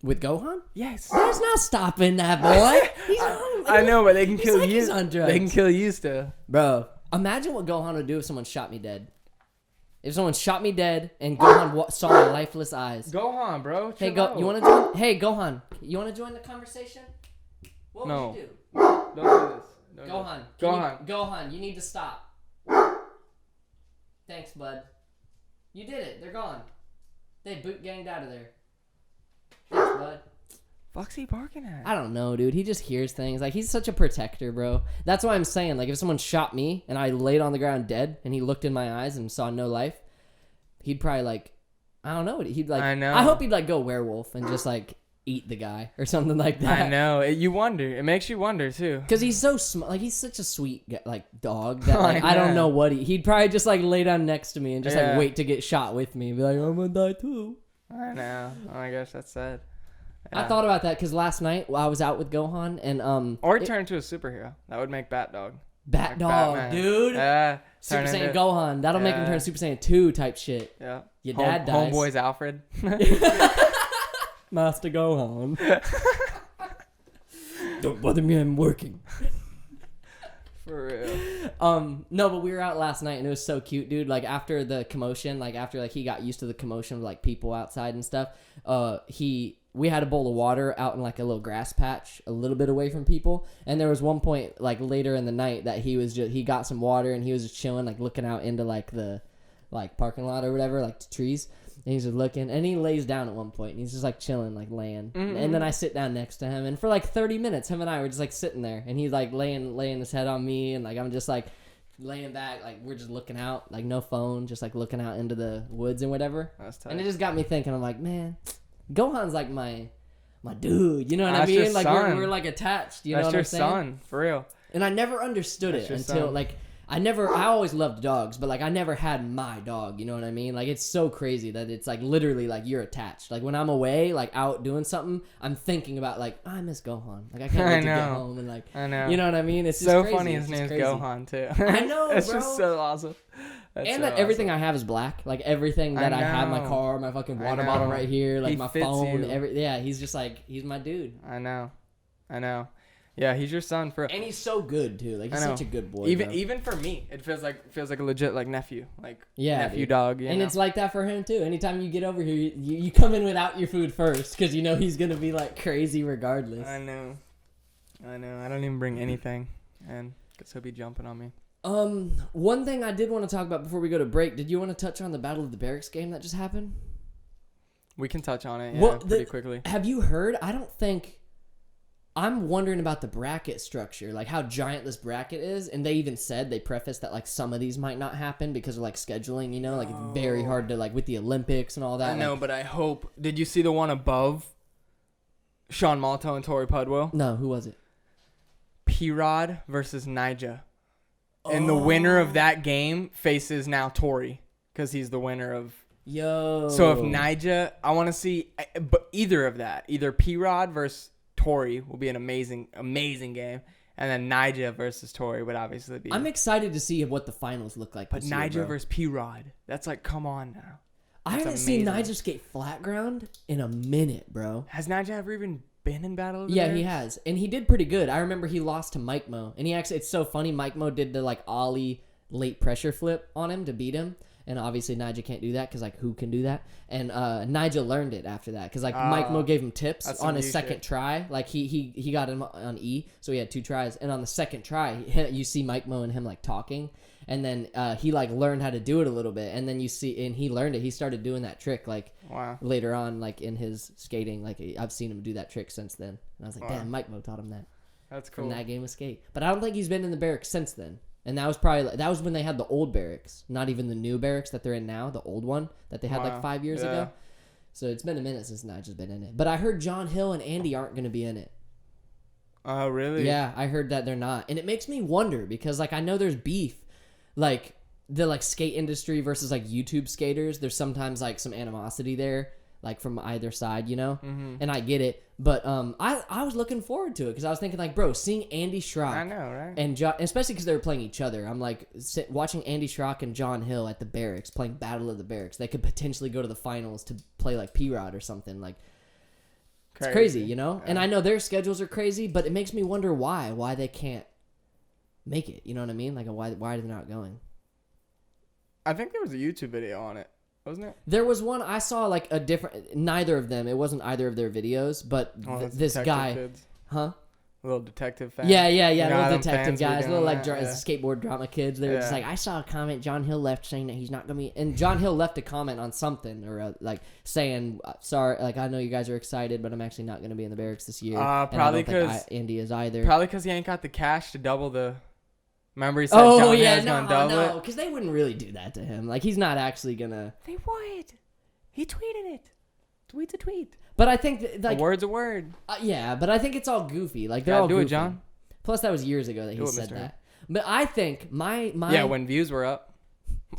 Speaker 2: With Gohan?
Speaker 1: Yes.
Speaker 2: There's no stopping that boy.
Speaker 1: I know, but they can kill you.
Speaker 2: He's on drugs.
Speaker 1: They can kill you still.
Speaker 2: Bro, imagine what Gohan would do if someone shot me dead. If someone shot me dead and Gohan saw my lifeless eyes.
Speaker 1: Gohan, bro.
Speaker 2: Hey, you want to join? Hey, Gohan, you want to join the conversation? What would you do?
Speaker 1: Don't do this.
Speaker 2: Gohan. Gohan, you need to stop. Thanks, bud. You did it. They're gone. They boot ganged out of there. Thanks, bud.
Speaker 1: Fuck's he barking at?
Speaker 2: I don't know, dude. He just hears things. Like, he's such a protector, bro. That's why I'm saying, like, if someone shot me and I laid on the ground dead and he looked in my eyes and saw no life, he'd probably, like, I don't know. He'd, like,
Speaker 1: I know.
Speaker 2: I hope he'd, like, go werewolf and just, like, eat the guy or something like that.
Speaker 1: I know. You wonder. It makes you wonder, too.
Speaker 2: Because he's so smart. Like, he's such a sweet, like, dog that, like, I don't know what he'd probably just, like, lay down next to me and just, like, wait to get shot with me and be like, I'm gonna die, too.
Speaker 1: I know. Oh, my gosh, that's sad.
Speaker 2: Yeah. I thought about that because last night I was out with Gohan and
Speaker 1: or turn into a superhero. That would make Bat Dog.
Speaker 2: Bat like Dog, Batman. Dude.
Speaker 1: Yeah.
Speaker 2: Super Saiyan Gohan. That'll make him turn Super Saiyan 2 type shit.
Speaker 1: Yeah.
Speaker 2: Your dad dies.
Speaker 1: Homeboy's Alfred.
Speaker 2: Master Gohan. Don't bother me, I'm working.
Speaker 1: For real.
Speaker 2: No, but we were out last night and it was so cute, dude. Like after the commotion, like after like he got used to the commotion of like people outside and stuff, we had a bowl of water out in like a little grass patch a little bit away from people, and there was one point like later in the night that he got some water and he was just chilling, like looking out into like the like parking lot or whatever, like the trees, and he's just looking, and he lays down at one point and he's just like chilling, like laying, and then I sit down next to him, and for like 30 minutes him and I were just like sitting there, and he's like laying his head on me, and like I'm just like laying back, like we're just looking out, like no phone, just like looking out into the woods and whatever.
Speaker 1: That's tight.
Speaker 2: And it just got me thinking, I'm like, man, Gohan's like my dude, you know what
Speaker 1: That's
Speaker 2: I mean?
Speaker 1: your
Speaker 2: Like
Speaker 1: son.
Speaker 2: we're like attached, you know
Speaker 1: That's
Speaker 2: what
Speaker 1: your
Speaker 2: I'm saying?
Speaker 1: son, for real.
Speaker 2: And I never understood
Speaker 1: That's
Speaker 2: it
Speaker 1: your
Speaker 2: until
Speaker 1: son.
Speaker 2: like I always loved dogs, but like I never had my dog, you know what I mean? Like it's so crazy that it's like literally like you're attached. Like when I'm away, like out doing something, I'm thinking about like, I miss Gohan. Like I can't wait to get home and like,
Speaker 1: I know.
Speaker 2: You know what I mean? It's
Speaker 1: so
Speaker 2: just crazy.
Speaker 1: funny.
Speaker 2: It's
Speaker 1: His
Speaker 2: just
Speaker 1: name's
Speaker 2: crazy.
Speaker 1: Gohan too.
Speaker 2: I know,
Speaker 1: it's
Speaker 2: bro.
Speaker 1: just so awesome. That's
Speaker 2: and
Speaker 1: so
Speaker 2: that everything
Speaker 1: awesome.
Speaker 2: I have is black. Like everything that I have, my car, my fucking water bottle right here, like
Speaker 1: He
Speaker 2: my
Speaker 1: fits
Speaker 2: phone,
Speaker 1: you.
Speaker 2: yeah, he's just like, he's my dude.
Speaker 1: I know. Yeah, he's your son for.
Speaker 2: And he's so good too. Like he's such a good boy.
Speaker 1: Even for me, it feels like a legit like nephew, like nephew
Speaker 2: dude.
Speaker 1: dog.
Speaker 2: And it's like that for him too. Anytime you get over here, you come in without your food first because you know he's gonna be like crazy regardless.
Speaker 1: I know. I don't even bring anything, and because he'll be jumping on me.
Speaker 2: One thing I did want to talk about before we go to break. Did you want to touch on the Battle of the Barracks game that just happened?
Speaker 1: We can touch on it, pretty quickly.
Speaker 2: Have you heard? I'm wondering about the bracket structure, like how giant this bracket is, and they even said, they prefaced that like some of these might not happen because of like scheduling, you know, like it's very hard to like with the Olympics and all that.
Speaker 1: I know, but I hope. Did you see the one above Sean Malto and Tori Pudwill?
Speaker 2: No, who was it?
Speaker 1: P-Rod versus Nija. And the winner of that game faces now Tori because he's the winner of.
Speaker 2: Yo.
Speaker 1: So if Nija, I want to see, but either of that, either P-Rod versus Tori will be an amazing game, and then Nija versus Tori would obviously be.
Speaker 2: I'm excited to see what the finals look like.
Speaker 1: But Nija versus P-Rod, that's like, come on now.
Speaker 2: I haven't seen Nija skate flat ground in a minute, bro.
Speaker 1: Has Nija ever even been in Battle of the
Speaker 2: Yeah,
Speaker 1: Bears?
Speaker 2: he has, and he did pretty good. I remember he lost to Mike Mo, and he actually, it's so funny. Mike Mo did the like ollie late pressure flip on him to beat him. And obviously Nija can't do that because like who can do that? And Nija learned it after that because like Mike Mo gave him tips on his second try. Like he got him on E, so he had 2 tries. And on the second try, you see Mike Mo and him like talking, and then he like learned how to do it a little bit. And then you see, and he learned it. He started doing that trick like later on, like in his skating. Like I've seen him do that trick since then. And I was like, damn, Mike Mo taught him that.
Speaker 1: That's cool.
Speaker 2: From that game of skate. But I don't think he's been in the barracks since then. And that was when they had the old barracks, not even the new barracks that they're in now, the old one that they had like 5 years ago. So it's been a minute since Nigel's been in it. But I heard John Hill and Andy aren't going to be in it.
Speaker 1: Oh, really?
Speaker 2: Yeah, I heard that they're not. And it makes me wonder because like I know there's beef, like the like skate industry versus like YouTube skaters. There's sometimes like some animosity there, like from either side, you know? Mm-hmm. And I get it. But I was looking forward to it because I was thinking like, bro, seeing Andy Schrock.
Speaker 1: I know, right?
Speaker 2: And especially because they were playing each other. I'm like, watching Andy Schrock and John Hill at the barracks playing Battle of the Barracks. They could potentially go to the finals to play like P-Rod or something. Like, it's crazy, you know? Yeah. And I know their schedules are crazy, but it makes me wonder why they can't make it. You know what I mean? Like, why are they not going?
Speaker 1: I think there was a YouTube video on it. Wasn't it?
Speaker 2: There was one I saw like a different. Neither of them. It wasn't either of their videos, but this guy,
Speaker 1: kids.
Speaker 2: huh?
Speaker 1: little detective fan.
Speaker 2: Yeah,
Speaker 1: You know how
Speaker 2: little
Speaker 1: them
Speaker 2: detective
Speaker 1: fans were
Speaker 2: guys, little
Speaker 1: doing
Speaker 2: like
Speaker 1: that? Yeah.
Speaker 2: skateboard drama kids. They were just
Speaker 1: Yeah.
Speaker 2: like, I saw a comment John Hill left saying that he's not gonna be, and John Hill left a comment on something or like saying, sorry, like I know you guys are excited, but I'm actually not gonna be in the barracks this year. And I
Speaker 1: Probably
Speaker 2: don't think
Speaker 1: because
Speaker 2: Andy is either.
Speaker 1: Probably because he ain't got the cash to double the. Remember he said
Speaker 2: Oh
Speaker 1: John
Speaker 2: yeah,
Speaker 1: Hill's gonna double
Speaker 2: no,
Speaker 1: it.
Speaker 2: because they wouldn't really do that to him. Like he's not actually gonna.
Speaker 1: They would. He tweeted it. Tweet's a tweet.
Speaker 2: But I think like
Speaker 1: A word's a word.
Speaker 2: yeah, but I think it's all goofy. Like they're
Speaker 1: Gotta
Speaker 2: all
Speaker 1: do
Speaker 2: goofy.
Speaker 1: it, John.
Speaker 2: Plus that was years ago that
Speaker 1: Do
Speaker 2: he
Speaker 1: it,
Speaker 2: said
Speaker 1: Mr.
Speaker 2: that. But I think my
Speaker 1: Yeah, when views were up.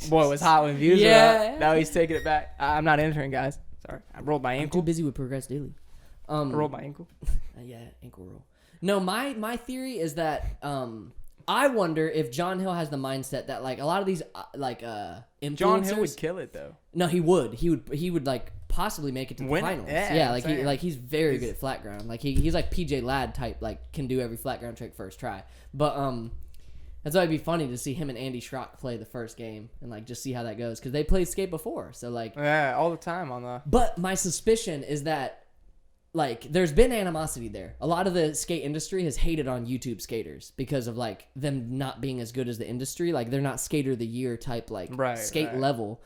Speaker 1: Boy, it was hot when views were
Speaker 2: Yeah.
Speaker 1: up. Now he's taking it back. I'm not entering, guys. Sorry. I rolled my
Speaker 2: I'm too
Speaker 1: ankle.
Speaker 2: busy with Progress Daily.
Speaker 1: I rolled my ankle.
Speaker 2: Yeah, ankle roll. No, my theory is that I wonder if John Hill has the mindset that like a lot of these influencers.
Speaker 1: John Hill would kill it though.
Speaker 2: No, he would. He would like possibly make it to the
Speaker 1: Win it.
Speaker 2: finals.
Speaker 1: Yeah,
Speaker 2: like he's very good at flat ground. Like he's like PJ Ladd type. Like can do every flat ground trick first try. But that's why it'd be funny to see him and Andy Schrock play the first game and like just see how that goes because they played skate before. So like.
Speaker 1: Yeah, all the time on the.
Speaker 2: But my suspicion is that, like, there's been animosity there. A lot of the skate industry has hated on YouTube skaters because of, like, them not being as good as the industry. Like, they're not skater of the year type, like, skate level,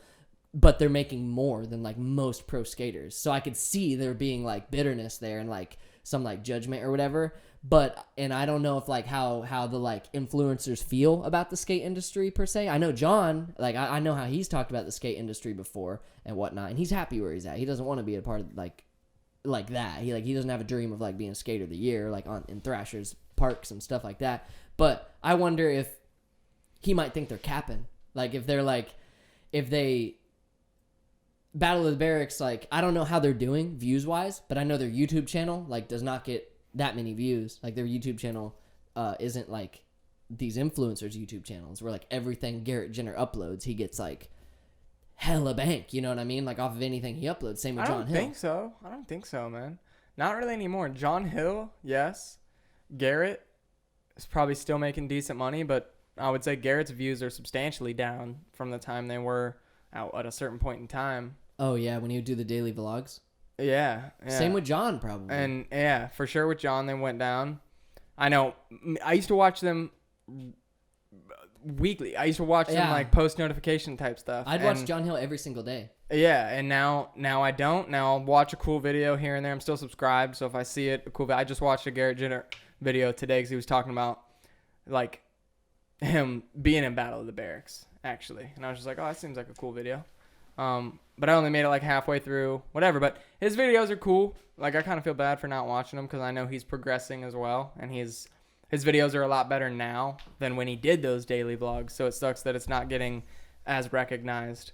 Speaker 2: but they're making more than, like, most pro skaters. So I could see there being, like, bitterness there and, like, some, like, judgment or whatever. But, and I don't know if, like, how the, like, influencers feel about the skate industry, per se. I know John, like, I know how he's talked about the skate industry before and whatnot, and he's happy where he's at. He doesn't want to be a part of, like that. He doesn't have a dream of like being a skater of the year, like in Thrasher's parks and stuff like that. But I wonder if he might think they're capping. Like if they're like, if they Battle of the Barracks, like I don't know how they're doing views wise, but I know their YouTube channel like does not get that many views. Like their YouTube channel isn't like these influencers' YouTube channels where like everything Garrett Jenner uploads, he gets like hella bank, you know what I mean? Like off of anything he uploads. Same with John Hill.
Speaker 1: I don't think so, man. Not really anymore. John Hill, yes. Garrett is probably still making decent money, but I would say Garrett's views are substantially down from the time they were out at a certain point in time.
Speaker 2: Oh yeah, when he would do the daily vlogs.
Speaker 1: Yeah.
Speaker 2: Same with John, probably.
Speaker 1: And yeah, for sure with John, they went down. I know. I used to watch them weekly. I used to watch them like post notification type stuff.
Speaker 2: I'd watch John Hill every single day.
Speaker 1: Yeah, and now I don't. Now I'll watch a cool video here and there. I'm still subscribed, so if I see it, I just watched a Garrett Jenner video today because he was talking about like him being in Battle of the Barracks actually, and I was just like, oh, that seems like a cool video. But I only made it like halfway through, whatever. But his videos are cool. Like I kind of feel bad for not watching them because I know he's progressing as well, and his videos are a lot better now than when he did those daily vlogs. So it sucks that it's not getting as recognized.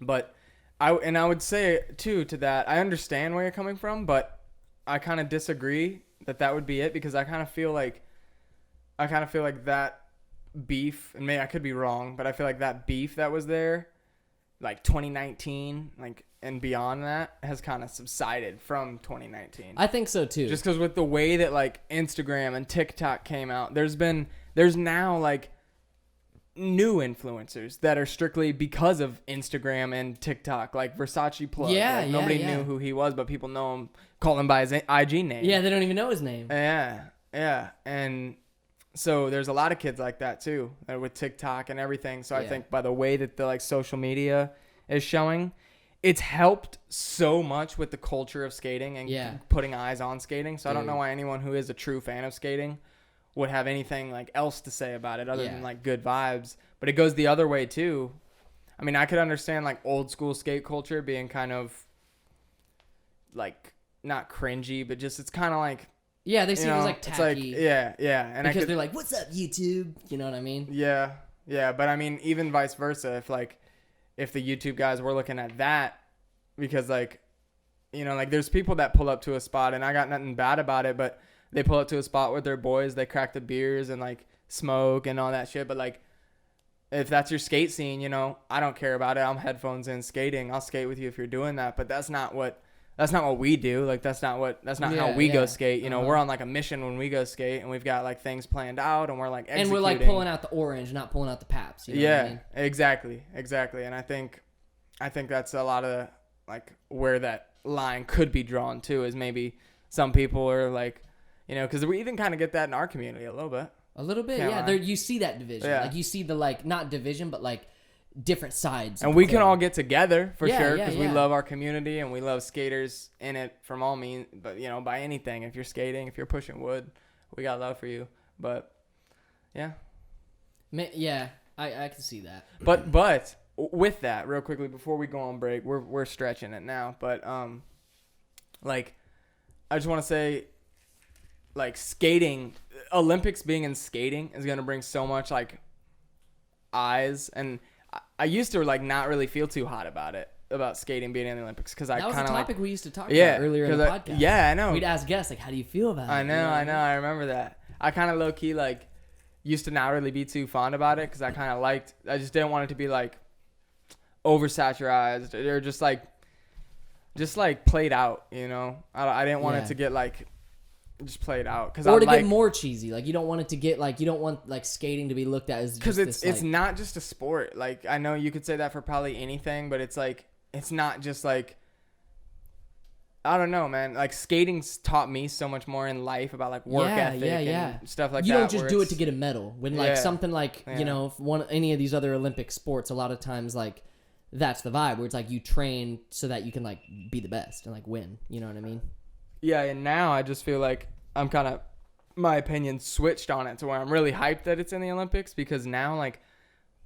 Speaker 1: But I would say too to that, I understand where you're coming from, but I kind of disagree that would be it because I kind of feel like that beef, and maybe I could be wrong, but I feel like that beef that was there, like 2019, like and beyond that, has kind of subsided from 2019.
Speaker 2: I think so too.
Speaker 1: Just because with the way that like Instagram and TikTok came out, there's now like new influencers that are strictly because of Instagram and TikTok, like Versace Plug.
Speaker 2: Yeah,
Speaker 1: nobody knew who he was, but people know him, call him by his IG name.
Speaker 2: Yeah, they don't even know his name.
Speaker 1: Yeah, and so there's a lot of kids like that too, with TikTok and everything. So I think by the way that the like social media is showing, it's helped so much with the culture of skating and putting eyes on skating. So I don't know why anyone who is a true fan of skating would have anything like else to say about it other than like good vibes. But it goes the other way too. I mean, I could understand like old school skate culture being kind of like not cringy, but just it's kind of like
Speaker 2: they see it as like tacky.
Speaker 1: It's like, and
Speaker 2: because they're like, "What's up, YouTube?" You know what I mean?
Speaker 1: Yeah. But I mean, even vice versa, if the YouTube guys were looking at that, because like, you know, like there's people that pull up to a spot, and I got nothing bad about it, but they pull up to a spot with their boys, they crack the beers and like smoke and all that shit. But like, if that's your skate scene, you know, I don't care about it. I'm headphones in skating. I'll skate with you if you're doing that. But that's not what we do. Like that's not how we go skate. You know, we're on like a mission when we go skate, and we've got like things planned out, and we're like executing.
Speaker 2: And we're like pulling out the orange, not pulling out the paps. You know what I mean?
Speaker 1: Exactly. And I think that's a lot of like where that line could be drawn to is maybe some people are like, You know, because we even kind of get that in our community a little bit.
Speaker 2: A little bit,
Speaker 1: Can't
Speaker 2: yeah.
Speaker 1: lie.
Speaker 2: There, you see that division.
Speaker 1: Yeah.
Speaker 2: Like, you see the, like, not division, but, like, different sides.
Speaker 1: And we can all get together for
Speaker 2: Yeah,
Speaker 1: sure
Speaker 2: yeah,
Speaker 1: because we
Speaker 2: yeah.
Speaker 1: love our community and we love skaters in it from all means. But, you know, by anything, if you're skating, if you're pushing wood, we got love for you. But, yeah.
Speaker 2: Yeah, I can see that.
Speaker 1: But with that, real quickly before we go on break, we're stretching it now. But like, I just want to say, like, skating, Olympics being in skating is gonna bring so much like eyes. And I used to like not really feel too hot about skating being in the Olympics because I
Speaker 2: That was a
Speaker 1: kind of
Speaker 2: topic
Speaker 1: like
Speaker 2: we used to talk
Speaker 1: yeah
Speaker 2: about earlier in the podcast.
Speaker 1: yeah, I know.
Speaker 2: We'd ask guests, like, how do you feel about it?
Speaker 1: I
Speaker 2: You
Speaker 1: know,
Speaker 2: what
Speaker 1: I know. I remember that. I kind of low key like used to not really be too fond about it because I kind of I just didn't want it to be like oversaturized or just like played out, you know. I didn't want it to get like just played out
Speaker 2: or to get more cheesy. Like, you don't want it to get like, you don't want like skating to be looked at as
Speaker 1: because
Speaker 2: just
Speaker 1: it's not just a sport. Like, I know you could say that for probably anything, but it's like it's not just like, I don't know, man. Like, skating's taught me so much more in life about like work ethic and stuff like that.
Speaker 2: You don't just do it to get a medal. When like something like
Speaker 1: Yeah.
Speaker 2: you know, any of these other Olympic sports, a lot of times like that's the vibe where it's like you train so that you can like be the best and like win. You know what I mean?
Speaker 1: Yeah, and now I just feel like I'm kind of, my opinion switched on it to where I'm really hyped that it's in the Olympics because now, like,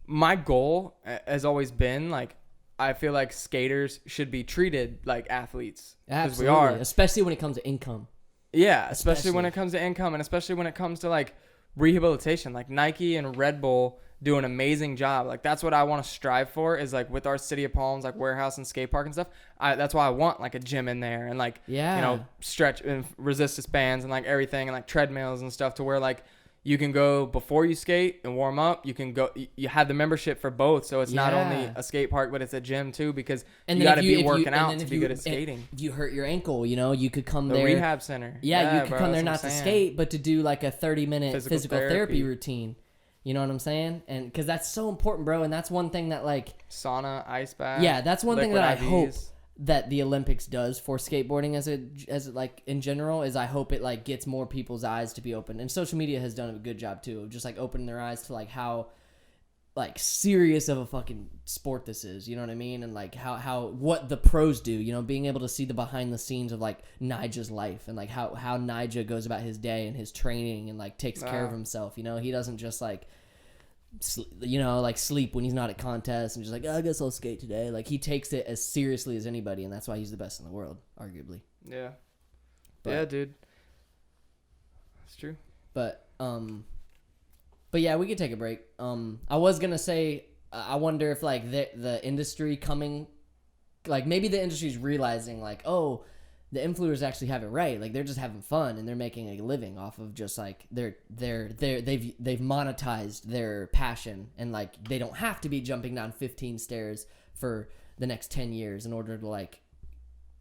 Speaker 1: my goal has always been, like, I feel like skaters should be treated like athletes. Because we are.
Speaker 2: Especially when it comes to income.
Speaker 1: Yeah, especially when it comes to income and especially when it comes to, like, rehabilitation. Like, Nike and Red Bull do an amazing job. Like, that's what I want to strive for is, like, with our City of Palms, like, warehouse and skate park and stuff. That's why I want, like, a gym in there and, like, you know, stretch and resistance bands and, like, everything and, like, treadmills and stuff to where, like, you can go before you skate and warm up. You can go, you have the membership for both. So it's not only a skate park, but it's a gym too because you got to be working out to be good at skating.
Speaker 2: If you hurt your ankle, you know, you could come
Speaker 1: the
Speaker 2: there.
Speaker 1: rehab center.
Speaker 2: Yeah, you could come there not to skate, but to do like a 30-minute physical therapy routine. You know what I'm saying? And because that's so important, bro. And that's one thing that like
Speaker 1: sauna, ice bath.
Speaker 2: Yeah, that's one thing that I
Speaker 1: IVs.
Speaker 2: hope that the Olympics does for skateboarding as like in general is I hope it like gets more people's eyes to be open. And social media has done a good job too of just like opening their eyes to like how like serious of a fucking sport this is, you know what I mean? And like how what the pros do, you know, being able to see the behind the scenes of like Nija's life and like how Nija goes about his day and his training and like takes care of himself, you know. He doesn't just like you know, like sleep when he's not at contests and just like, oh, I guess I'll skate today. Like, he takes it as seriously as anybody, and that's why he's the best in the world, arguably.
Speaker 1: Yeah. Yeah, dude. It's true.
Speaker 2: But yeah, we could take a break. I was gonna say, I wonder if like the industry coming, like maybe the industry's realizing like, oh, the influencers actually have it right. Like, they're just having fun and they're making a living off of just like they've monetized their passion and like they don't have to be jumping down 15 stairs for the next 10 years in order to like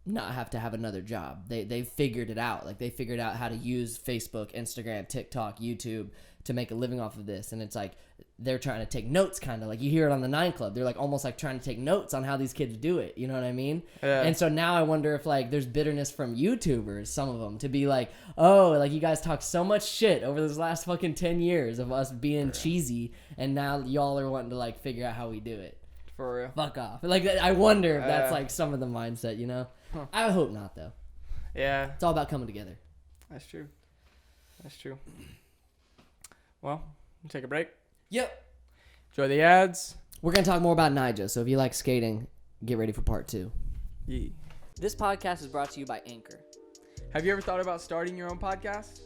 Speaker 2: not have to have another job. They figured it out. Like, they figured out how to use Facebook, Instagram, TikTok, YouTube to make a living off of this. And it's like they're trying to take notes, kind of like you hear it on the 9 Club. They're like almost like trying to take notes on how these kids do it. You know what I mean?
Speaker 1: Yeah.
Speaker 2: And so now I wonder if like there's bitterness from YouTubers, some of them, to be like, oh, like you guys talk so much shit over this last fucking 10 years of us being cheesy, and now y'all are wanting to like figure out how we do it.
Speaker 1: For real.
Speaker 2: Fuck off. Like, I wonder if that's like some of the mindset, you know? Huh. I hope not, though.
Speaker 1: Yeah.
Speaker 2: It's all about coming together.
Speaker 1: That's true. That's true. Well, we'll take a break.
Speaker 2: Yep.
Speaker 1: Enjoy the ads.
Speaker 2: We're going to talk more about Nija, so if you like skating, get ready for part 2.
Speaker 1: Yeah.
Speaker 2: This podcast is brought to you by Anchor.
Speaker 1: Have you ever thought about starting your own podcast?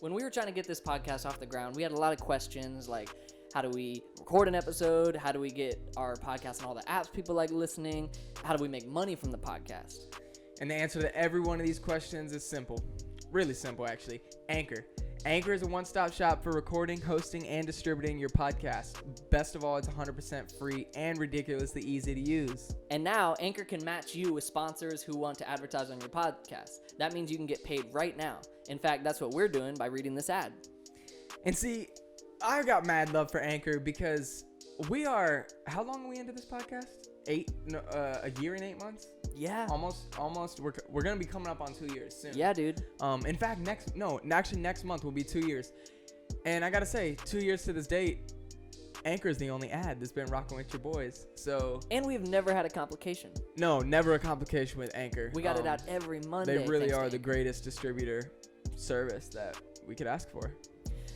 Speaker 2: When we were trying to get this podcast off the ground, we had a lot of questions like, how do we record an episode? How do we get our podcast on all the apps people like listening? How do we make money from the podcast?
Speaker 1: And the answer to every one of these questions is simple. Really simple, actually. Anchor. Anchor is a one-stop shop for recording, hosting, and distributing your podcast. Best of all, it's 100% free and ridiculously easy to use.
Speaker 2: And now, Anchor can match you with sponsors who want to advertise on your podcast. That means you can get paid right now. In fact, that's what we're doing by reading this ad.
Speaker 1: And see, I got mad love for Anchor because we are, how long are we into this podcast? A year and 8 months?
Speaker 2: Yeah.
Speaker 1: Almost. We're gonna be coming up on 2 years soon.
Speaker 2: Yeah, dude.
Speaker 1: In fact, next month will be 2 years. And I gotta say, 2 years to this date, Anchor is the only ad that's been rocking with your boys. So.
Speaker 2: And we've never had a complication.
Speaker 1: No, never a complication with Anchor.
Speaker 2: We got it out every Monday.
Speaker 1: They really are the greatest distributor service that we could ask for.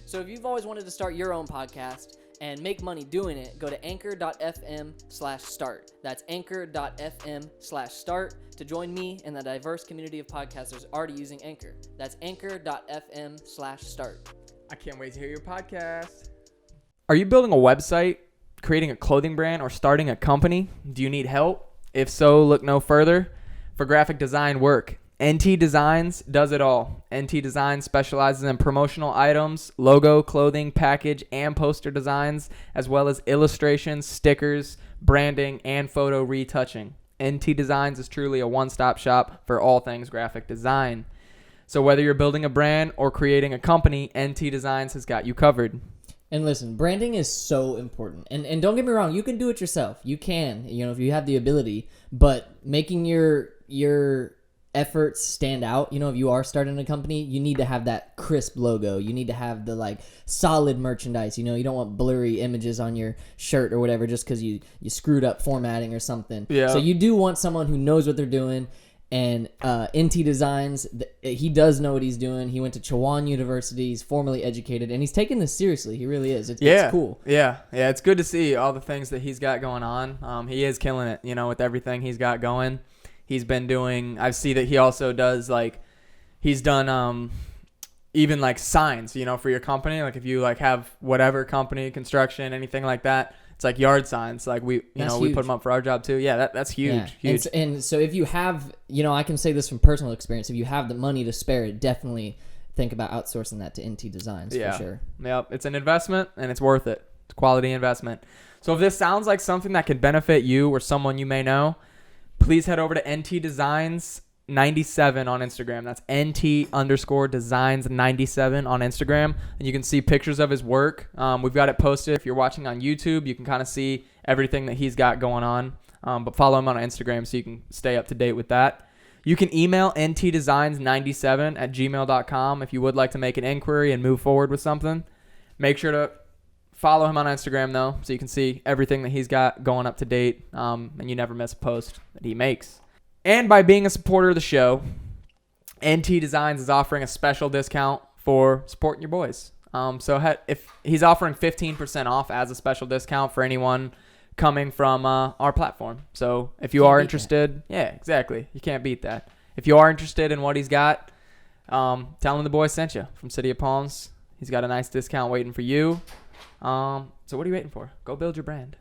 Speaker 2: So if you've always wanted to start your own podcast and make money doing it, go to anchor.fm/start. That's anchor.fm/start to join me and the diverse community of podcasters already using Anchor. That's anchor.fm/start.
Speaker 1: I can't wait to hear your podcast. Are you building a website, creating a clothing brand, or starting a company? Do you need help? If so, look no further for graphic design work. NT Designs does it all. NT Designs specializes in promotional items, logo, clothing, package, and poster designs, as well as illustrations, stickers, branding, and photo retouching. NT Designs is truly a one-stop shop for all things graphic design. So whether you're building a brand or creating a company, NT Designs has got you covered.
Speaker 2: And listen, branding is so important. And don't get me wrong, you can do it yourself. You can, if you have the ability, but making your efforts stand out, if you are starting a company, you need to have that crisp logo. You need to have the solid merchandise. You don't want blurry images on your shirt or whatever just because you screwed up formatting or something.
Speaker 1: Yeah.
Speaker 2: So you do want someone who knows what they're doing. And NT Designs, he does know what he's doing. He went to Chowan University. He's formally educated, and he's taking this seriously. He really is. It's cool.
Speaker 1: Yeah. It's good to see all the things that he's got going on. He is killing it, with everything he's got going. He's been doing. I see that he also does he's done even signs, for your company. Like if you have whatever company, construction, anything like that. It's like yard signs. We put them up for our job too. Yeah, that's huge.
Speaker 2: Yeah.
Speaker 1: Huge.
Speaker 2: And so if you have, I can say this from personal experience. If you have the money to spare, definitely think about outsourcing that to NT Designs for sure.
Speaker 1: Yep. It's an investment and it's worth it. It's a quality investment. So if this sounds like something that could benefit you or someone you may know, please head over to NT Designs 97 on Instagram. That's NT_designs97 on Instagram. And you can see pictures of his work. We've got it posted. If you're watching on YouTube, you can kind of see everything that he's got going on. But follow him on Instagram so you can stay up to date with that. You can email ntdesigns97@gmail.com if you would like to make an inquiry and move forward with something. Make sure to follow him on Instagram, though, so you can see everything that he's got going up to date, and you never miss a post that he makes. And by being a supporter of the show, NT Designs is offering a special discount for supporting your boys. So if he's offering 15% off as a special discount for anyone coming from our platform. So if you are interested, yeah, exactly. You can't beat that. If you are interested in what he's got, tell him the boys sent you from City of Palms. He's got a nice discount waiting for you. So what are you waiting for? Go build your brand.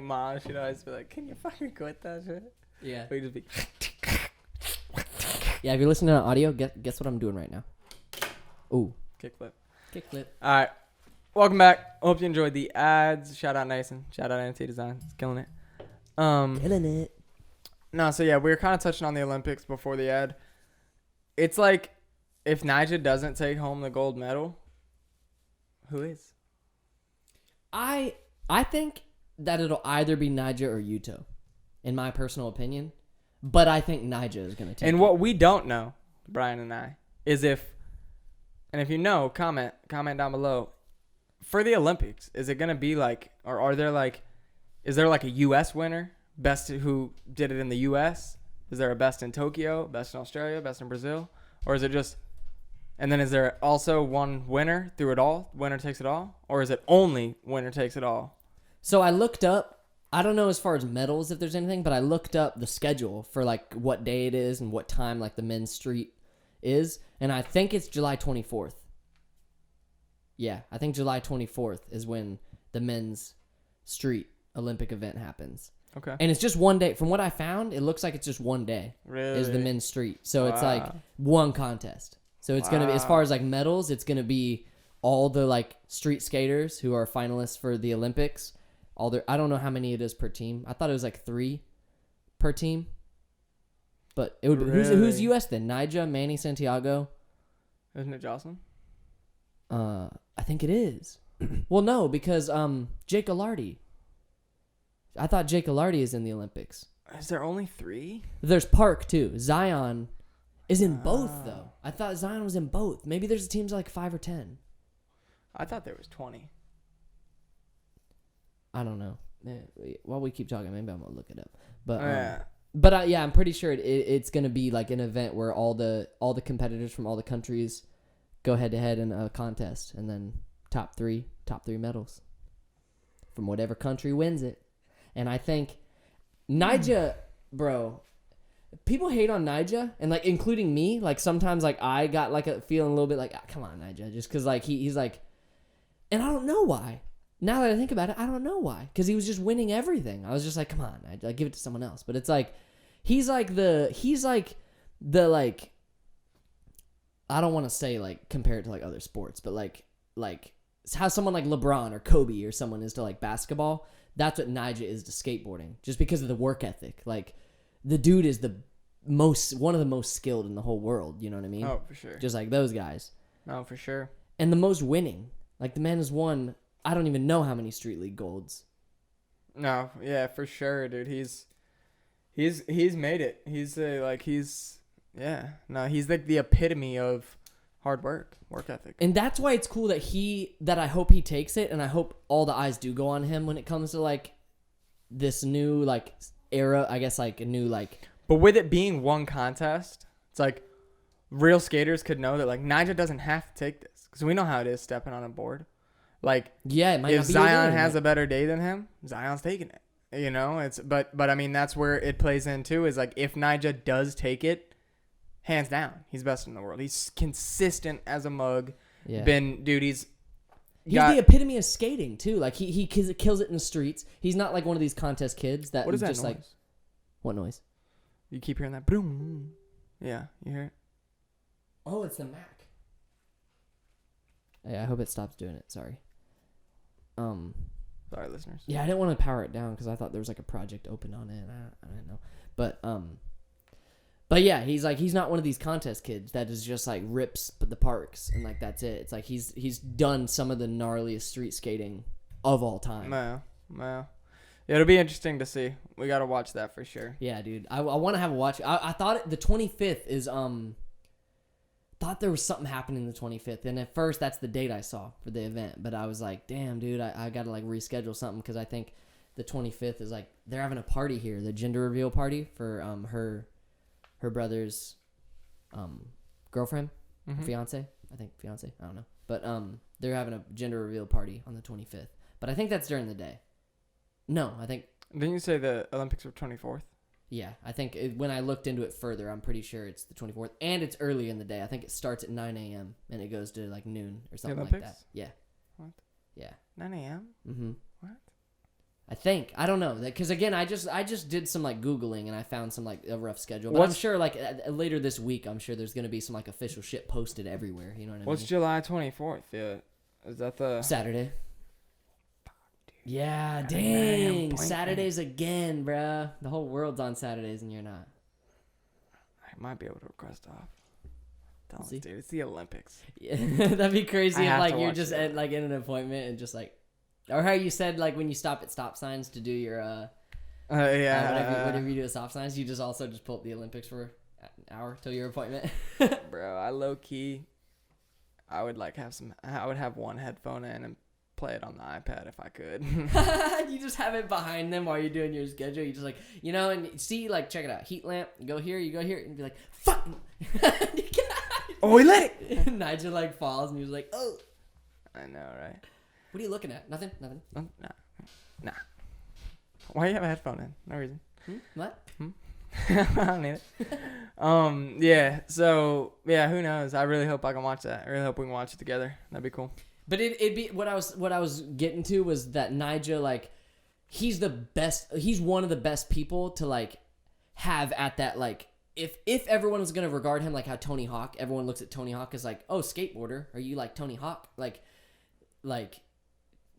Speaker 1: Mom should always be like, can you fucking quit that shit?
Speaker 2: Yeah.
Speaker 1: We just be.
Speaker 2: Yeah, if you're listening to audio, guess what I'm doing right now. Ooh.
Speaker 1: Kickflip.
Speaker 2: All
Speaker 1: right. Welcome back. Hope you enjoyed the ads. Shout out Nathan. Shout out NT Designs. Killing it.
Speaker 2: Killing it.
Speaker 1: No, so yeah, we were kind of touching on the Olympics before the ad. It's like, if Nyjah doesn't take home the gold medal, who is?
Speaker 2: I think that it'll either be Nyjah or Yuto, in my personal opinion. But I think Nyjah is going to take it.
Speaker 1: And what we don't know, Brian and I, is if you know, comment down below. For the Olympics, is it going to be or is there a U.S. winner? Best who did it in the U.S.? Is there a best in Tokyo, best in Australia, best in Brazil? Or is it just, and then is there also one winner through it all? Winner takes it all? Or is it only winner takes it all?
Speaker 2: So I looked up, I don't know as far as medals if there's anything, but I looked up the schedule for what day it is and what time the men's street is, and I think it's July 24th. Yeah, I think July 24th is when the men's street Olympic event happens.
Speaker 1: Okay.
Speaker 2: And it's just one day. From what I found, it looks like it's just one day.
Speaker 1: Really?
Speaker 2: Is the men's street. So it's like
Speaker 1: Wow.
Speaker 2: one contest. So it's going to be, as far as like medals, it's going to be all the like street skaters who are finalists for the Olympics. I don't know how many it is per team. I thought it was like 3 per team. But it would who's
Speaker 1: Really?
Speaker 2: US then? Nyjah, Manny Santiago?
Speaker 1: Isn't it Jocelyn?
Speaker 2: I think it is. Well, no, because Jake Alardi. I thought Jake Alardi is in the Olympics.
Speaker 1: Is there only 3?
Speaker 2: There's Park too. Zion is in both though. I thought Zion was in both. Maybe there's teams like 5 or 10.
Speaker 1: I thought there was 20.
Speaker 2: I don't know. While we keep talking, maybe I'm gonna look it up. But
Speaker 1: Yeah.
Speaker 2: yeah, I'm pretty sure it's gonna be like an event where all the competitors from all the countries go head to head in a contest, and then top three medals from whatever country wins it. And I think Nyjah, bro, people hate on Nyjah, and like including me. Like sometimes like I got like a feeling a little bit like, come on Nyjah, just because like he's like, and I don't know why. Now that I think about it, I don't know why. Because he was just winning everything. I was just like, come on, I'd give it to someone else. But it's like, he's like the like, I don't want to say like compare it to like other sports, but like how someone like LeBron or Kobe or someone is to like basketball. That's what Nyjah is to skateboarding, just because of the work ethic. Like the dude is one of the most skilled in the whole world. You know what I mean?
Speaker 1: Oh, for sure.
Speaker 2: Just like those guys.
Speaker 1: No, for sure.
Speaker 2: And the most winning. Like the man has won, I don't even know how many Street League golds.
Speaker 1: No, yeah, for sure, dude. He's made it. He's like the epitome of hard work ethic.
Speaker 2: And that's why it's cool that I hope he takes it, and I hope all the eyes do go on him when it comes to like this new like era, I guess, like a new like.
Speaker 1: But with it being one contest, it's like real skaters could know that like Nyjah doesn't have to take this, because we know how it is stepping on a board. Like,
Speaker 2: yeah, it might
Speaker 1: if
Speaker 2: not be
Speaker 1: Zion has a better day than him, Zion's taking it. You know, but I mean that's where it plays in too. Is like if Nyjah does take it, hands down, he's best in the world. He's consistent as a mug.
Speaker 2: Yeah.
Speaker 1: He's
Speaker 2: the epitome of skating too. Like he kills it in the streets. He's not like one of these contest kids that
Speaker 1: What is that
Speaker 2: just
Speaker 1: noise?
Speaker 2: like. What noise?
Speaker 1: You keep hearing that boom. Yeah, you hear it?
Speaker 2: Oh, it's the Mac. Yeah, I hope it stops doing it. Sorry.
Speaker 1: Sorry, listeners.
Speaker 2: Yeah, I didn't want to power it down because I thought there was like a project open on it. And I didn't know, but yeah, he's not one of these contest kids that is just like rips the parks and like that's it. It's like he's done some of the gnarliest street skating of all time.
Speaker 1: No. Yeah, it'll be interesting to see. We gotta watch that for sure.
Speaker 2: Yeah, dude. I want to have a watch. I thought the 25th is thought there was something happening the 25th, and at first that's the date I saw for the event, but I was like, damn, dude, I gotta like reschedule something, because I think the 25th is like they're having a party here, the gender reveal party for her brother's girlfriend, fiance, I don't know, but they're having a gender reveal party on the 25th, but I think that's during the day. No, I think.
Speaker 1: Didn't you say the Olympics were 24th?
Speaker 2: Yeah, I think when I looked into it further, I'm pretty sure it's the 24th, and it's early in the day. I think it starts at 9 a.m. and it goes to like noon or something like that. Yeah.
Speaker 1: What?
Speaker 2: Yeah.
Speaker 1: 9 a.m.
Speaker 2: Mm-hmm.
Speaker 1: What?
Speaker 2: I think. I don't know, because again, I just did some like Googling and I found some like a rough schedule. But I'm sure like later this week, I'm sure there's gonna be some like official shit posted everywhere. You know what I mean?
Speaker 1: What's July 24th? Yeah, is that the
Speaker 2: Saturday? Yeah,
Speaker 1: Damn,
Speaker 2: dang. Saturdays again, bruh. The whole world's on Saturdays and you're not.
Speaker 1: I might be able to request off. Don't
Speaker 2: See?
Speaker 1: dude, it's the Olympics.
Speaker 2: Yeah, that'd be crazy
Speaker 1: I
Speaker 2: if
Speaker 1: have
Speaker 2: like
Speaker 1: to
Speaker 2: you're
Speaker 1: watch
Speaker 2: just
Speaker 1: it.
Speaker 2: like in an appointment and just like, or how you said like when you stop at stop signs to do your whatever you do at stop signs, you just also just pull up the Olympics for an hour till your appointment.
Speaker 1: Bro, I low key, I would have one headphone in and play it on the iPad if I could.
Speaker 2: You just have it behind them while you're doing your schedule. You just like, you know, and see, like, check it out. Heat lamp, you go here, and be like, fuck.
Speaker 1: Oh, we let it.
Speaker 2: Nyjah like falls and you're like, oh.
Speaker 1: I know, right?
Speaker 2: What are you looking at? Nothing.
Speaker 1: Nah. Why you have a headphone in? No reason.
Speaker 2: What?
Speaker 1: I don't need it. Yeah. So yeah, who knows? I really hope I can watch that. I really hope we can watch it together. That'd be cool.
Speaker 2: But it'd be what I was getting to was that Nija, like, he's the best. He's one of the best people to like have at that, like, if everyone was gonna regard him like how Tony Hawk, everyone looks at Tony Hawk as like, oh, skateboarder, are you like Tony Hawk? Like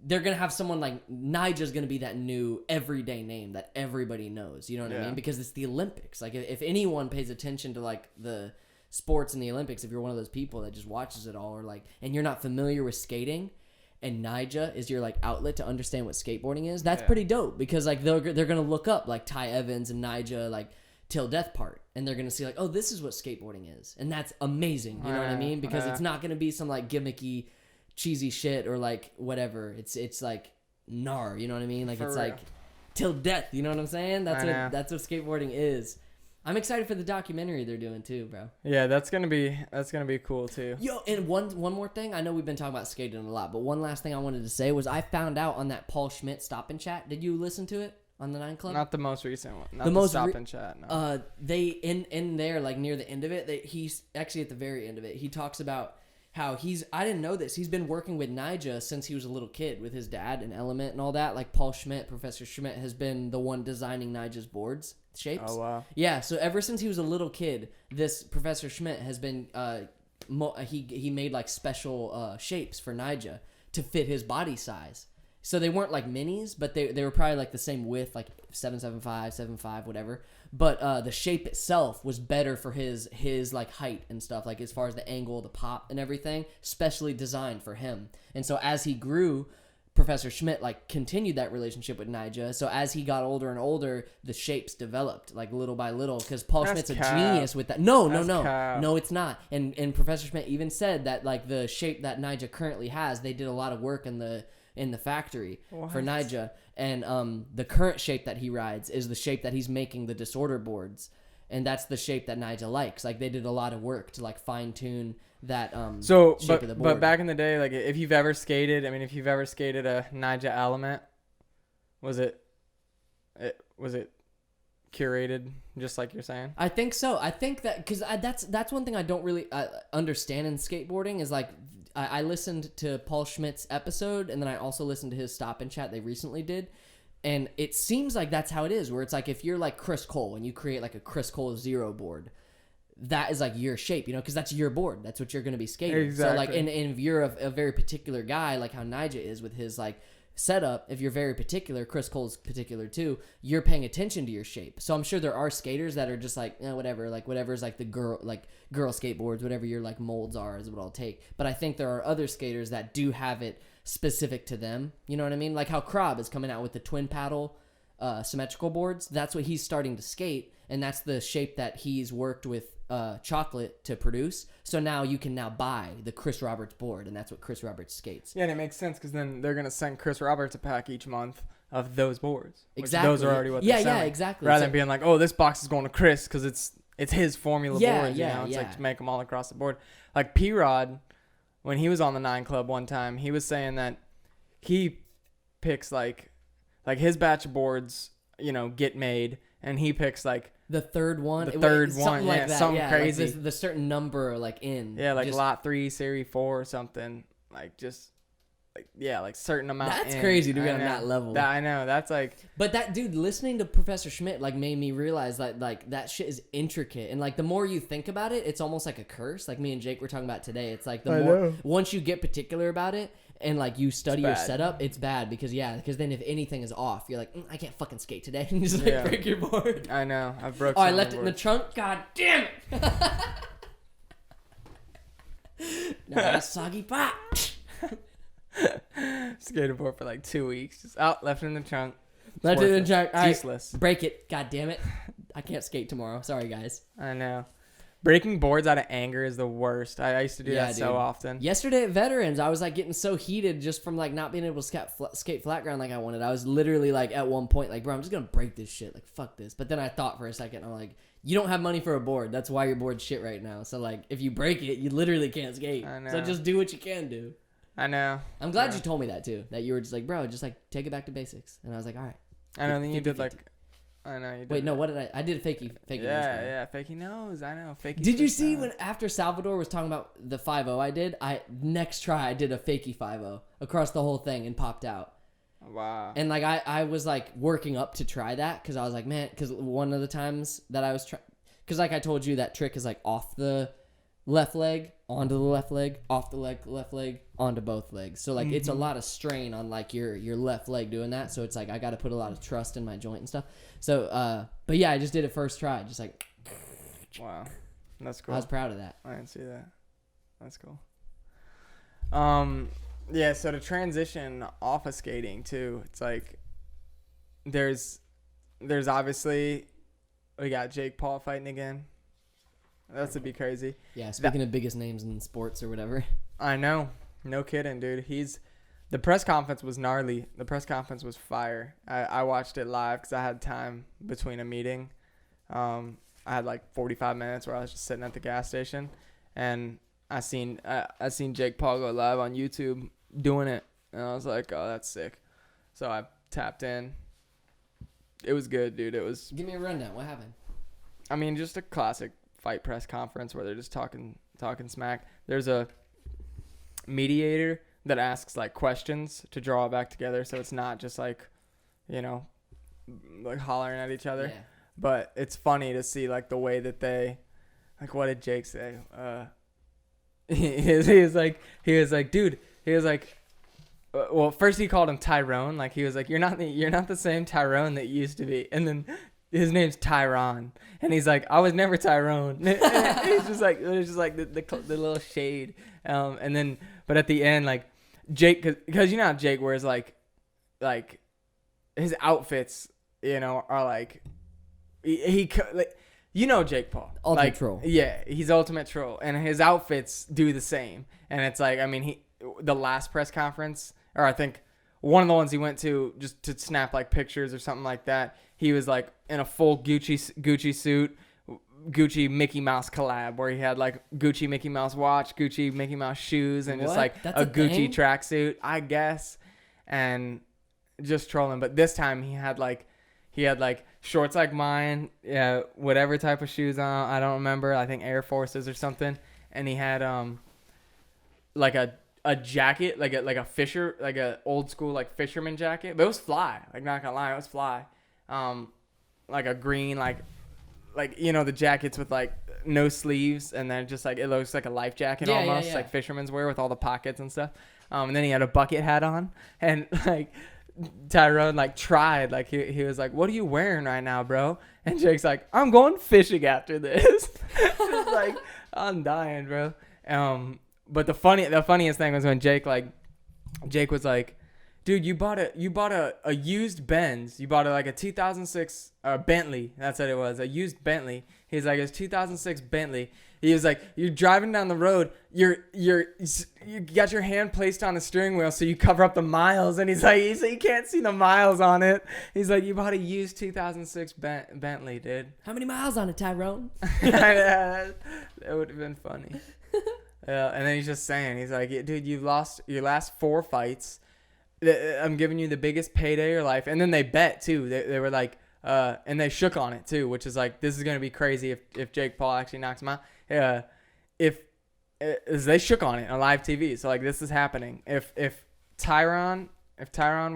Speaker 2: they're gonna have someone like Nija's gonna be that new everyday name that everybody knows. You know what I mean? Because it's the Olympics. Like if anyone pays attention to like the sports in the Olympics, if you're one of those people that just watches it all, or like, and you're not familiar with skating, and Nija is your like outlet to understand what skateboarding is, that's pretty dope. Because like they're gonna look up like Ty Evans and Nija like till death part, and they're gonna see like, oh, this is what skateboarding is, and that's amazing. You know what I mean? Because it's not gonna be some like gimmicky, cheesy shit or like whatever. It's like gnar. You know what I mean? Like it's like till death. You know what I'm saying? That's what skateboarding is. I'm excited for the documentary they're doing too, bro.
Speaker 1: Yeah, that's gonna be cool too.
Speaker 2: Yo, and one more thing. I know we've been talking about skating a lot, but one last thing I wanted to say was I found out on that Paul Schmidt Stop and Chat. Did you listen to it on the 9 Club?
Speaker 1: Not the most recent one. Not the Stop and Chat. No.
Speaker 2: They in there, like near the end of it, he's actually at the very end of it. He talks about how I didn't know this. He's been working with Nija since he was a little kid with his dad and Element and all that. Like Paul Schmidt, Professor Schmidt, has been the one designing Nija's boards shapes.
Speaker 1: Oh wow.
Speaker 2: Yeah. So ever since he was a little kid, this Professor Schmidt has been he made like special shapes for Nija to fit his body size. So they weren't like minis, but they were probably like the same width, like 775, 75, whatever. But the shape itself was better for his like height and stuff, like as far as the angle, the pop, and everything, specially designed for him. And so as he grew, Professor Schmidt like continued that relationship with Nija. So as he got older and older, the shapes developed like little by little, because Paul Schmidt's a genius with that. No, it's not. And Professor Schmidt even said that like the shape that Nija currently has, they did a lot of work in the factory for Nija, and the current shape that he rides is the shape that he's making the disorder boards, and that's the shape that Nija likes. Like they did a lot of work to like fine tune that shape of the board.
Speaker 1: But back in the day, like if you've ever skated, a Nija Element, was it curated just like you're saying?
Speaker 2: I think so. I think that because that's one thing I don't really understand in skateboarding is like I listened to Paul Schmidt's episode, and then I also listened to his Stop and Chat they recently did, and it seems like that's how it is, where it's like if you're like Chris Cole and you create like a Chris Cole Zero board, that is like your shape, you know, because that's your board, that's what you're going to be skating.
Speaker 1: Exactly.
Speaker 2: So like, and if you're a very particular guy, like how Nija is with his like setup, if you're very particular, Chris Cole's particular too, you're paying attention to your shape. So I'm sure there are skaters that are just like, whatever, like whatever's like the girl skateboards, whatever your like molds are is what I'll take. But I think there are other skaters that do have it specific to them. You know what I mean? Like how Krob is coming out with the twin paddle symmetrical boards. That's what he's starting to skate, and that's the shape that he's worked with Chocolate to produce. So now you can now buy the Chris Roberts board, and that's what Chris Roberts skates.
Speaker 1: Yeah, and it makes sense because then they're gonna send Chris Roberts a pack each month of those boards.
Speaker 2: Exactly.
Speaker 1: Those are already what they're selling.
Speaker 2: Yeah, exactly.
Speaker 1: Rather than being like, oh, this box is going to Chris because it's his formula board. You know, it's
Speaker 2: yeah.
Speaker 1: like to make them all across the board. Like P-Rod, when he was on the 9 Club one time, he was saying that he picks like his batch of boards, you know, get made, and he picks like
Speaker 2: the third one,
Speaker 1: something like that. Something crazy.
Speaker 2: Like the certain number, like in.
Speaker 1: Yeah, like lot 3, series 4 or something. Like just, like certain amount.
Speaker 2: That's crazy to be on that level.
Speaker 1: I know. That's like.
Speaker 2: But that dude, listening to Professor Schmidt, like made me realize that like that shit is intricate, and like the more you think about it, it's almost like a curse. Like me and Jake were talking about today. It's like once you get particular about it, and like you study your setup, it's bad because then if anything is off, you're like, I can't fucking skate today, and you just like break your board.
Speaker 1: I know. I've broke.
Speaker 2: Oh, I left it in the trunk. God damn it! Nice soggy pop.
Speaker 1: Skated for like 2 weeks, just left it in the trunk.
Speaker 2: Left it in the trunk. All
Speaker 1: useless.
Speaker 2: Right, break it. God damn it! I can't skate tomorrow. Sorry, guys.
Speaker 1: I know. Breaking boards out of anger is the worst. I used to do that so often.
Speaker 2: Yesterday at Veterans, I was like getting so heated just from like not being able to skate flat ground like I wanted. I was literally like at one point like, bro, I'm just gonna break this shit. Like fuck this. But then I thought for a second, I'm like, you don't have money for a board. That's why your board's shit right now. So like, if you break it, you literally can't skate.
Speaker 1: I know.
Speaker 2: So just do what you can do.
Speaker 1: I know.
Speaker 2: I'm glad you told me that too. That you were just like, bro, just like take it back to basics. And I was like, all right.
Speaker 1: I know. Then you did like I know you did.
Speaker 2: Wait, no, what did I did a fakey nose.
Speaker 1: Yeah, fakey nose. I know. Fakey.
Speaker 2: Did you see when after Salvador was talking about the 5-0 I did? Next try I did a fakey 5-0 across the whole thing and popped out.
Speaker 1: Wow.
Speaker 2: And like I was like working up to try that because I was like, man, because one of the times that I was trying, because like I told you that trick is like off the left leg onto the left leg, off the left leg onto both legs. So like it's a lot of strain on like your left leg doing that. So it's like I got to put a lot of trust in my joint and stuff. So but yeah, I just did it first try, just like.
Speaker 1: Wow, that's cool.
Speaker 2: I was proud of that.
Speaker 1: I didn't see that. That's cool. Yeah, so to transition off of skating too, it's like there's obviously we got Jake Paul fighting again. That's would be crazy.
Speaker 2: Yeah, speaking of biggest names in sports or whatever.
Speaker 1: I know. No kidding, dude. The press conference was gnarly. The press conference was fire. I watched it live because I had time between a meeting. I had like 45 minutes where I was just sitting at the gas station, and I seen Jake Paul go live on YouTube doing it, and I was like, oh, that's sick. So I tapped in. It was good, dude. It was.
Speaker 2: Give me a rundown. What happened?
Speaker 1: I mean, just a classic fight press conference where they're just talking smack. There's a mediator that asks like questions to draw it back together, so it's not just like, like hollering at each other.
Speaker 2: Yeah. But
Speaker 1: it's funny to see like the way that they, like, what did Jake say? He was like, dude. He was like, well, first he called him Tyrone. Like he was like, you're not the same Tyrone that you used to be. And then his name's Tyron, and he's like, I was never Tyrone. It's just like the little shade. And then, but at the end, like Jake, because you know how Jake wears like his outfits, are like he like. Jake Paul.
Speaker 2: Ultimate troll.
Speaker 1: Yeah, he's ultimate troll. And his outfits do the same. And it's like, I mean, the last press conference, or I think one of the ones he went to just to snap like pictures or something like that, he was like in a full Gucci suit, Gucci Mickey Mouse collab where he had like Gucci Mickey Mouse watch, Gucci Mickey Mouse shoes, and just like a Gucci tracksuit, I guess. And just trolling. But this time he had like shorts like mine, whatever type of shoes on. I don't remember. I think Air Forces or something. And he had like a jacket, like a fisher, like a old school like fisherman jacket. But it was fly. Like not gonna lie, it was fly. Like a green like the jackets with like no sleeves, and then just like it looks like a life jacket almost, like fishermen's wear with all the pockets and stuff. And then he had a bucket hat on, and like. Tyrone like tried, like he was like, what are you wearing right now, bro? And Jake's like, I'm going fishing after this. It's like, I'm dying, bro. But the funniest thing was when Jake was like, dude, you bought a used Benz. You bought like a 2006 Bentley. That's what it was, a used Bentley. He's like, it's 2006 Bentley. He was like, you're driving down the road. You got your hand placed on the steering wheel so you cover up the miles. And he's like, you can't see the miles on it. He's like, you bought a used 2006 Bentley, dude.
Speaker 2: How many miles on it, Tyrone?
Speaker 1: That would have been funny. And then he's just saying, he's like, dude, you've lost your last 4 fights. I'm giving you the biggest payday of your life. And then they bet too. They were like, and they shook on it too, which is like, this is going to be crazy if Jake Paul actually knocks him out. If they shook on it on live TV. So like this is happening. If Tyron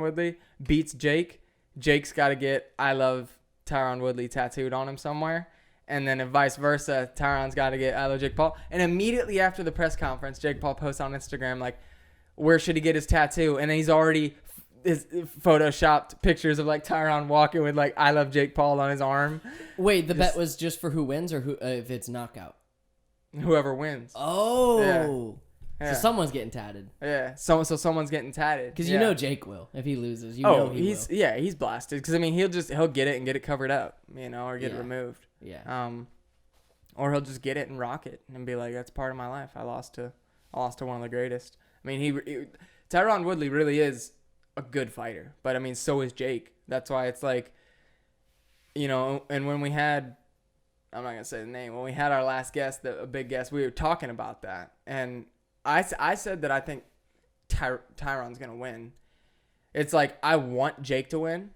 Speaker 1: Woodley beats Jake, Jake's got to get I love Tyron Woodley tattooed on him somewhere. And then if vice versa, Tyron's got to get I love Jake Paul. And immediately after the press conference, Jake Paul posts on Instagram like, where should he get his tattoo? And then he's already photoshopped pictures of like Tyron walking with like I love Jake Paul on his arm.
Speaker 2: Wait, the bet was just for who wins or who if it's knockout?
Speaker 1: Whoever wins.
Speaker 2: Oh.
Speaker 1: Yeah.
Speaker 2: So someone's getting tatted.
Speaker 1: Yeah. So someone's getting tatted.
Speaker 2: Because you know Jake will if he loses. Know he will.
Speaker 1: He's blasted. Because I mean he'll get it and get it covered up, or get it removed.
Speaker 2: Yeah.
Speaker 1: Or he'll just get it and rock it and be like, that's part of my life. I lost to one of the greatest. I mean Tyron Woodley really is a good fighter, but I mean so is Jake. That's why it's like, and when we had. I'm not going to say the name. When we had our last guest, a big guest, we were talking about that. And I said that I think Tyron's going to win. It's like I want Jake to win,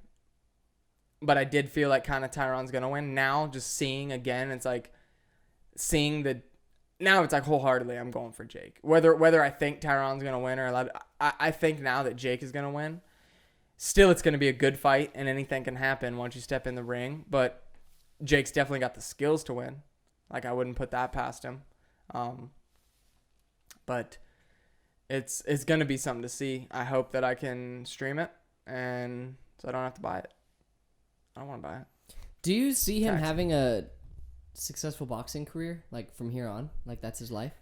Speaker 1: but I did feel like kind of Tyron's gonna win. Now, just seeing again, it's like seeing the. Now it's like wholeheartedly, I'm going for Jake. Whether I think Tyron's gonna win or I think now that Jake is gonna win. Still, it's gonna be a good fight, and anything can happen once you step in the ring. But Jake's definitely got the skills to win. Like, I wouldn't put that past him. But it's going to be something to see. I hope that I can stream it, and so I don't have to buy it. I don't want to buy it.
Speaker 2: Do you see him having a successful boxing career, like, from here on? Like, that's his life?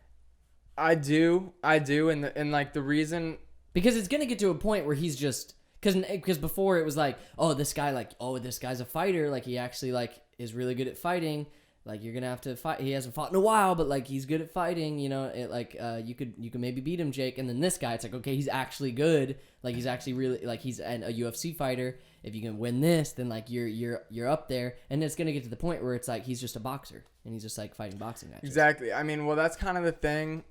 Speaker 1: I do. And like, the reason...
Speaker 2: Because it's going to get to a point where he's just... Because before it was like, oh, this guy, like, oh, this guy's a fighter. Like, he actually, like, is really good at fighting. Like, you're going to have to fight. He hasn't fought in a while, but, like, he's good at fighting. You know, it, like, you could maybe beat him, Jake. And then this guy, it's like, okay, he's actually good. Like, he's actually really, like, he's a UFC fighter. If you can win this, then, like, you're up there. And it's going to get to the point where it's like he's just a boxer. And he's just, like, fighting boxing matches.
Speaker 1: Exactly. I mean, well, that's kind of the thing.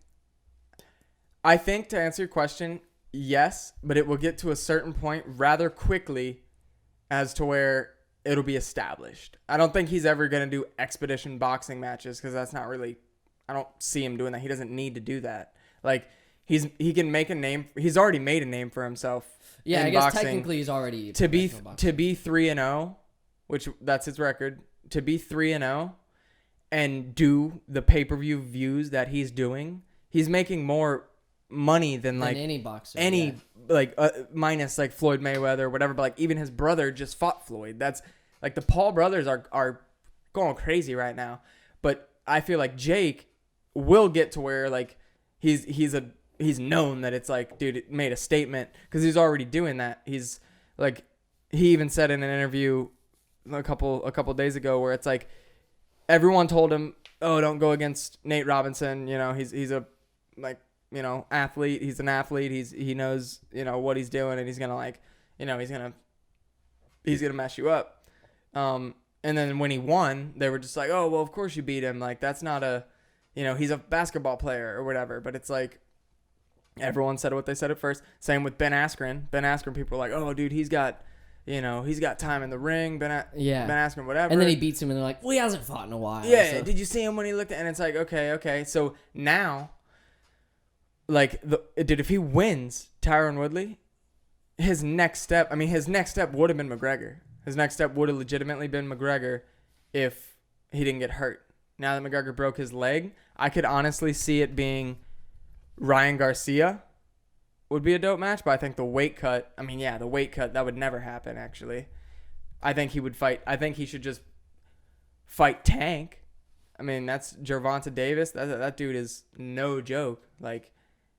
Speaker 1: I think, to answer your question... Yes, but it will get to a certain point rather quickly as to where it'll be established. I don't think he's ever going to do expedition boxing matches because that's not really... I don't see him doing that. He doesn't need to do that. Like, he can make a name... He's already made a name for himself.
Speaker 2: Yeah,
Speaker 1: in
Speaker 2: I guess
Speaker 1: boxing.
Speaker 2: technically he's already...
Speaker 1: To be 3-0, which that's his record, to be 3-0 and do the pay-per-view views that he's doing, he's making more... money than like
Speaker 2: any boxer,
Speaker 1: like minus like Floyd Mayweather or whatever, but like even his brother just fought Floyd. That's like the Paul brothers are going crazy right now. But I feel like Jake will get to where like he's known that it's like, dude, it made a statement because he's already doing that. He's like, he even said in an interview a couple days ago where it's like everyone told him, oh, don't go against Nate Robinson, you know, he's a like, you know, athlete. He's an athlete. He knows, you know, what he's doing, and he's gonna like, you know, he's gonna mess you up. And then when he won, they were just like, oh, well, of course you beat him. Like, that's not a, you know, he's a basketball player or whatever. But it's like, everyone said what they said at first. Same with Ben Askren. Ben Askren, people were like, oh, dude, he's got time in the ring. Ben Askren, whatever.
Speaker 2: And then he beats him, and they're like, well, he hasn't fought in a while.
Speaker 1: Yeah.
Speaker 2: So.
Speaker 1: Did you see him when he looked at? And it's like, okay. So now. Like, dude, if he wins Tyron Woodley, his next step would have been McGregor. His next step would have legitimately been McGregor if he didn't get hurt. Now that McGregor broke his leg, I could honestly see it being Ryan Garcia would be a dope match, but I think the weight cut, that would never happen, actually. I think he should just fight Tank. I mean, that's Gervonta Davis. That dude is no joke. Like,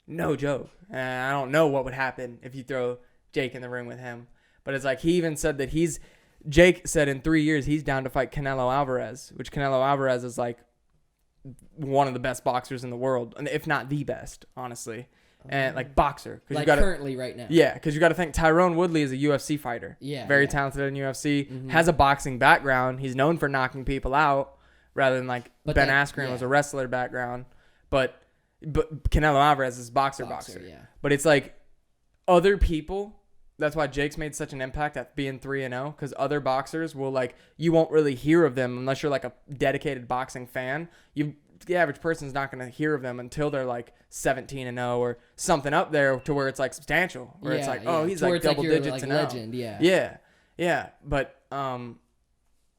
Speaker 1: no joke. And I don't know what would happen if you throw Jake in the ring with him. But it's like he even said that Jake said in 3 years he's down to fight Canelo Alvarez, which Canelo Alvarez is like one of the best boxers in the world, if not the best, honestly. And like boxer.
Speaker 2: Like currently right now.
Speaker 1: Yeah, because you got to think Tyrone Woodley is a UFC fighter.
Speaker 2: Yeah.
Speaker 1: Very talented in UFC. Has a boxing background. He's known for knocking people out rather than like Ben Askren was a wrestler background. But Canelo Alvarez is boxer.
Speaker 2: Yeah.
Speaker 1: But it's like other people. That's why Jake's made such an impact at being 3-0, because other boxers will like, you won't really hear of them unless you're like a dedicated boxing fan. The average person's not going to hear of them until they're like 17-0 or something up there to where it's like substantial, where it's like, oh, he's like double digits and
Speaker 2: legend.
Speaker 1: Yeah. But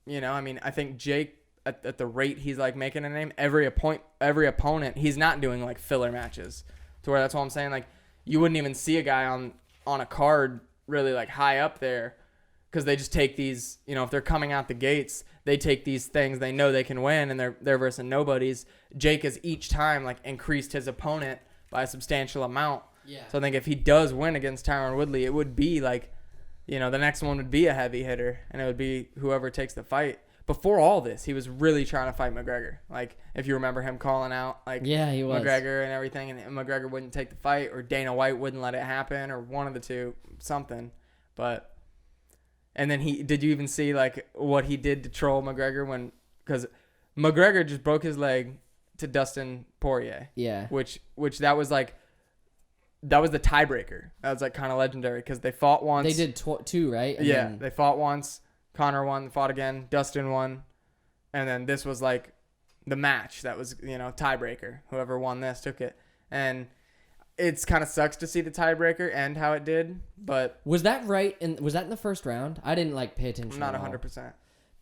Speaker 1: you know, I mean, I think Jake, at the rate he's like making a name, every opponent, he's not doing like filler matches to where, that's what I'm saying. Like, you wouldn't even see a guy on a card really like high up there, because they just take these, you know, if they're coming out the gates, they take these things they know they can win, and they're versus nobodies. Jake has each time like increased his opponent by a substantial amount.
Speaker 2: Yeah.
Speaker 1: So I think if he does win against Tyron Woodley, it would be like, you know, the next one would be a heavy hitter, and it would be whoever takes the fight. Before all this, he was really trying to fight McGregor. Like, if you remember him calling out, like,
Speaker 2: he was.
Speaker 1: McGregor and everything, and McGregor wouldn't take the fight, or Dana White wouldn't let it happen, or one of the two, something. But, and then did you even see, like, what he did to troll McGregor because McGregor just broke his leg to Dustin Poirier.
Speaker 2: Yeah.
Speaker 1: Which that was, like, that was the tiebreaker. That was, like, kind of legendary, because they fought once.
Speaker 2: They did two, right?
Speaker 1: And they fought once. Connor won, fought again. Dustin won. And then this was like the match that was, tiebreaker. Whoever won this took it. And it's kind of sucks to see the tiebreaker end how it did, but
Speaker 2: Was that right? Was that in the first round? I didn't pay attention.
Speaker 1: I'm not
Speaker 2: at all.
Speaker 1: 100%.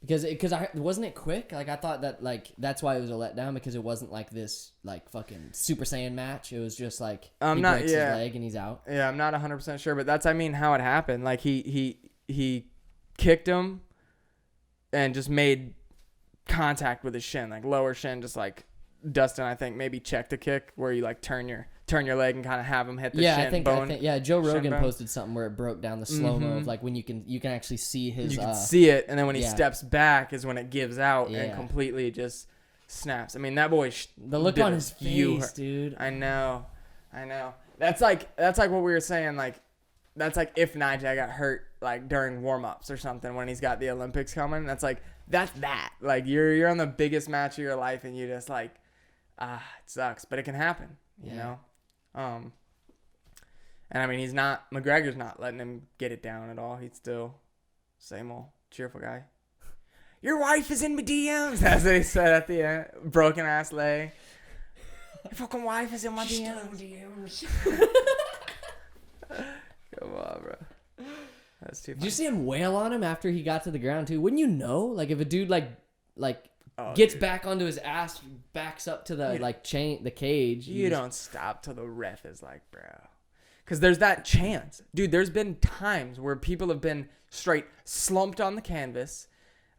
Speaker 2: Because wasn't it quick? Like I thought that that's why it was a letdown, because it wasn't like this fucking Super Saiyan match. It was just like he breaks his leg and he's out.
Speaker 1: Yeah, I'm not 100% sure, but that's how it happened. Like he kicked him and just made contact with his shin, like lower shin, just like Dustin, I think, maybe checked a kick where you like turn your leg and kind of have him hit the shin bone.
Speaker 2: Joe Rogan posted something where it broke down the slow-mo of like when you can actually see his.
Speaker 1: You can see it, and then when he steps back is when it gives out and completely just snaps. I mean, that boy.
Speaker 2: The look on his face, dude.
Speaker 1: I know. That's like what we were saying. Like, that's like if Nigel got hurt like during warm-ups or something when he's got the Olympics coming. That's that. Like you're on the biggest match of your life and you just like, it sucks, but it can happen. You know. And I mean, McGregor's not letting him get it down at all. He's still same old cheerful guy. Your wife is in my DMs. That's what he said at the end. Broken ass leg. Your fucking wife is in my DMs. Come on, bro. That's too funny.
Speaker 2: Did you see him wail on him after he got to the ground too? Wouldn't you know? Like if a dude gets back onto his ass, backs up to the the cage.
Speaker 1: You don't stop till the ref is like, bro. Because there's that chance. Dude, there's been times where people have been straight slumped on the canvas,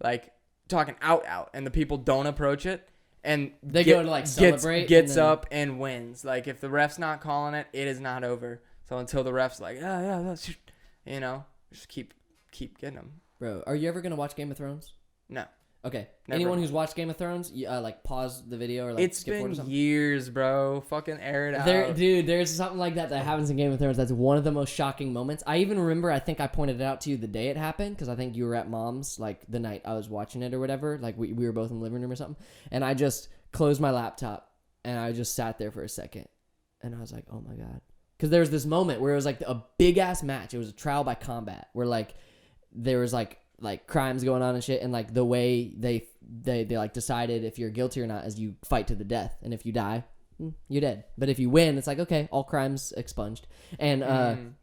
Speaker 1: like talking out, and the people don't approach it. And
Speaker 2: they go to celebrate.
Speaker 1: Gets up and wins. Like if the ref's not calling it, it is not over. So until the ref's like, that's, just keep getting them.
Speaker 2: Bro, are you ever going to watch Game of Thrones?
Speaker 1: No.
Speaker 2: Okay.
Speaker 1: Never. Anyone
Speaker 2: who's watched Game of Thrones, pause the video or
Speaker 1: it's
Speaker 2: skip forward or
Speaker 1: been
Speaker 2: something.
Speaker 1: Years, bro. Fucking air it out.
Speaker 2: Dude, there's something like that happens in Game of Thrones. That's one of the most shocking moments. I even remember, I think I pointed it out to you the day it happened, because I think you were at mom's, like the night I was watching it or whatever. Like we were both in the living room or something. And I just closed my laptop and I just sat there for a second. And I was like, oh my God. Because there was this moment where it was like a big ass match. It was a trial by combat where there was like crimes going on and shit, and like the way they decided if you're guilty or not is you fight to the death, and if you die, you're dead. But if you win, it's like, okay, all crimes expunged. And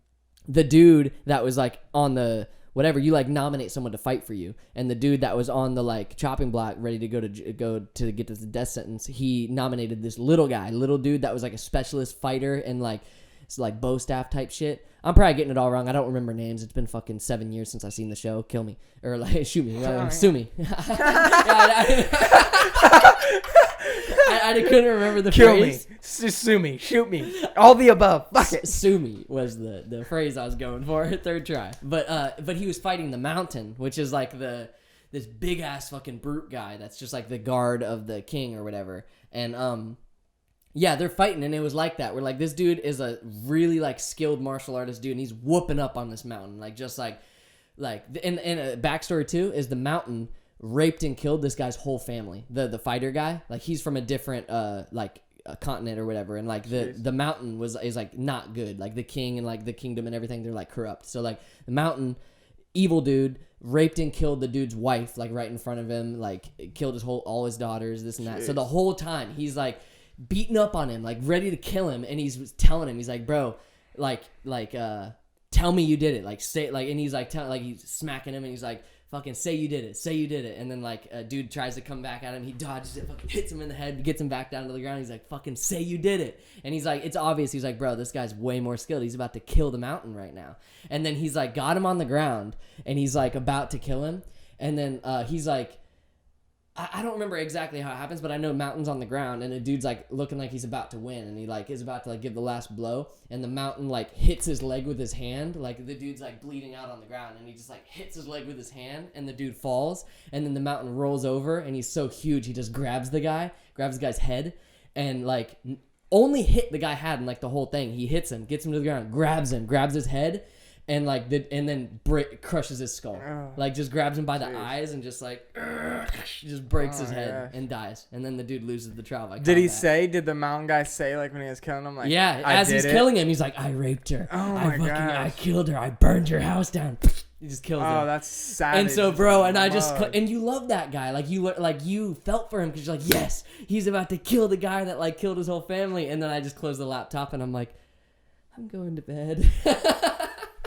Speaker 2: the dude that was like on the whatever, you nominate someone to fight for you, and the dude that was on the chopping block ready to go to get to the death sentence, he nominated this little dude that was like a specialist fighter and it's like bow staff type shit. I'm probably getting it all wrong. I don't remember names. It's been fucking 7 years since I've seen the show. Kill me. Or shoot me. Sue me. I couldn't remember the phrase.
Speaker 1: Kill me. Sue me. Shoot me. All the above. Fuck it.
Speaker 2: Sue me was the phrase I was going for. Third try. But he was fighting the Mountain, which is like this big ass fucking brute guy that's just like the guard of the king or whatever. And yeah, they're fighting, and it was like that. Where this dude is a really skilled martial artist dude, and he's whooping up on this Mountain, and a backstory too is the Mountain raped and killed this guy's whole family. The fighter guy, he's from a different a continent or whatever, and the Mountain is not good. The king and the kingdom and everything, they're corrupt. So the Mountain, evil dude, raped and killed the dude's wife right in front of him, killed all his daughters, this and that. So the whole time he's beating up on him, ready to kill him, and he's telling him, he's like, bro, tell me you did it, say, and he's he's smacking him, and he's like, fucking say you did it, and then a dude tries to come back at him, he dodges it, fucking hits him in the head, gets him back down to the ground, he's like, fucking say you did it, and he's like, it's obvious, he's like, bro, this guy's way more skilled, he's about to kill the Mountain right now, and then he's got him on the ground, and he's about to kill him, and then he's I don't remember exactly how it happens, but I know Mountain's on the ground, and the dude's looking like he's about to win, and he is about to give the last blow, and the Mountain hits his leg with his hand, the dude's bleeding out on the ground, and he just hits his leg with his hand, and the dude falls, and then the Mountain rolls over, and he's so huge, he just grabs the guy's head, and only hit the guy had in the whole thing. He hits him, gets him to the ground, grabs his head, and and then crushes his skull. Just grabs him by the eyes and just just breaks his head and dies. And then the dude loses the trial by combat.
Speaker 1: Did the Mountain guy say when he was killing him
Speaker 2: yeah, as he's killing him, he's like, I raped her.
Speaker 1: Oh my god.
Speaker 2: I killed her. I burned your house down. He just kills
Speaker 1: Oh,
Speaker 2: him.
Speaker 1: that's savage.
Speaker 2: And so, bro, and I
Speaker 1: Mug.
Speaker 2: and you love that guy. You felt for him because you're like, yes, he's about to kill the guy that like killed his whole family. And then I just closed the laptop and I'm like, I'm going to bed.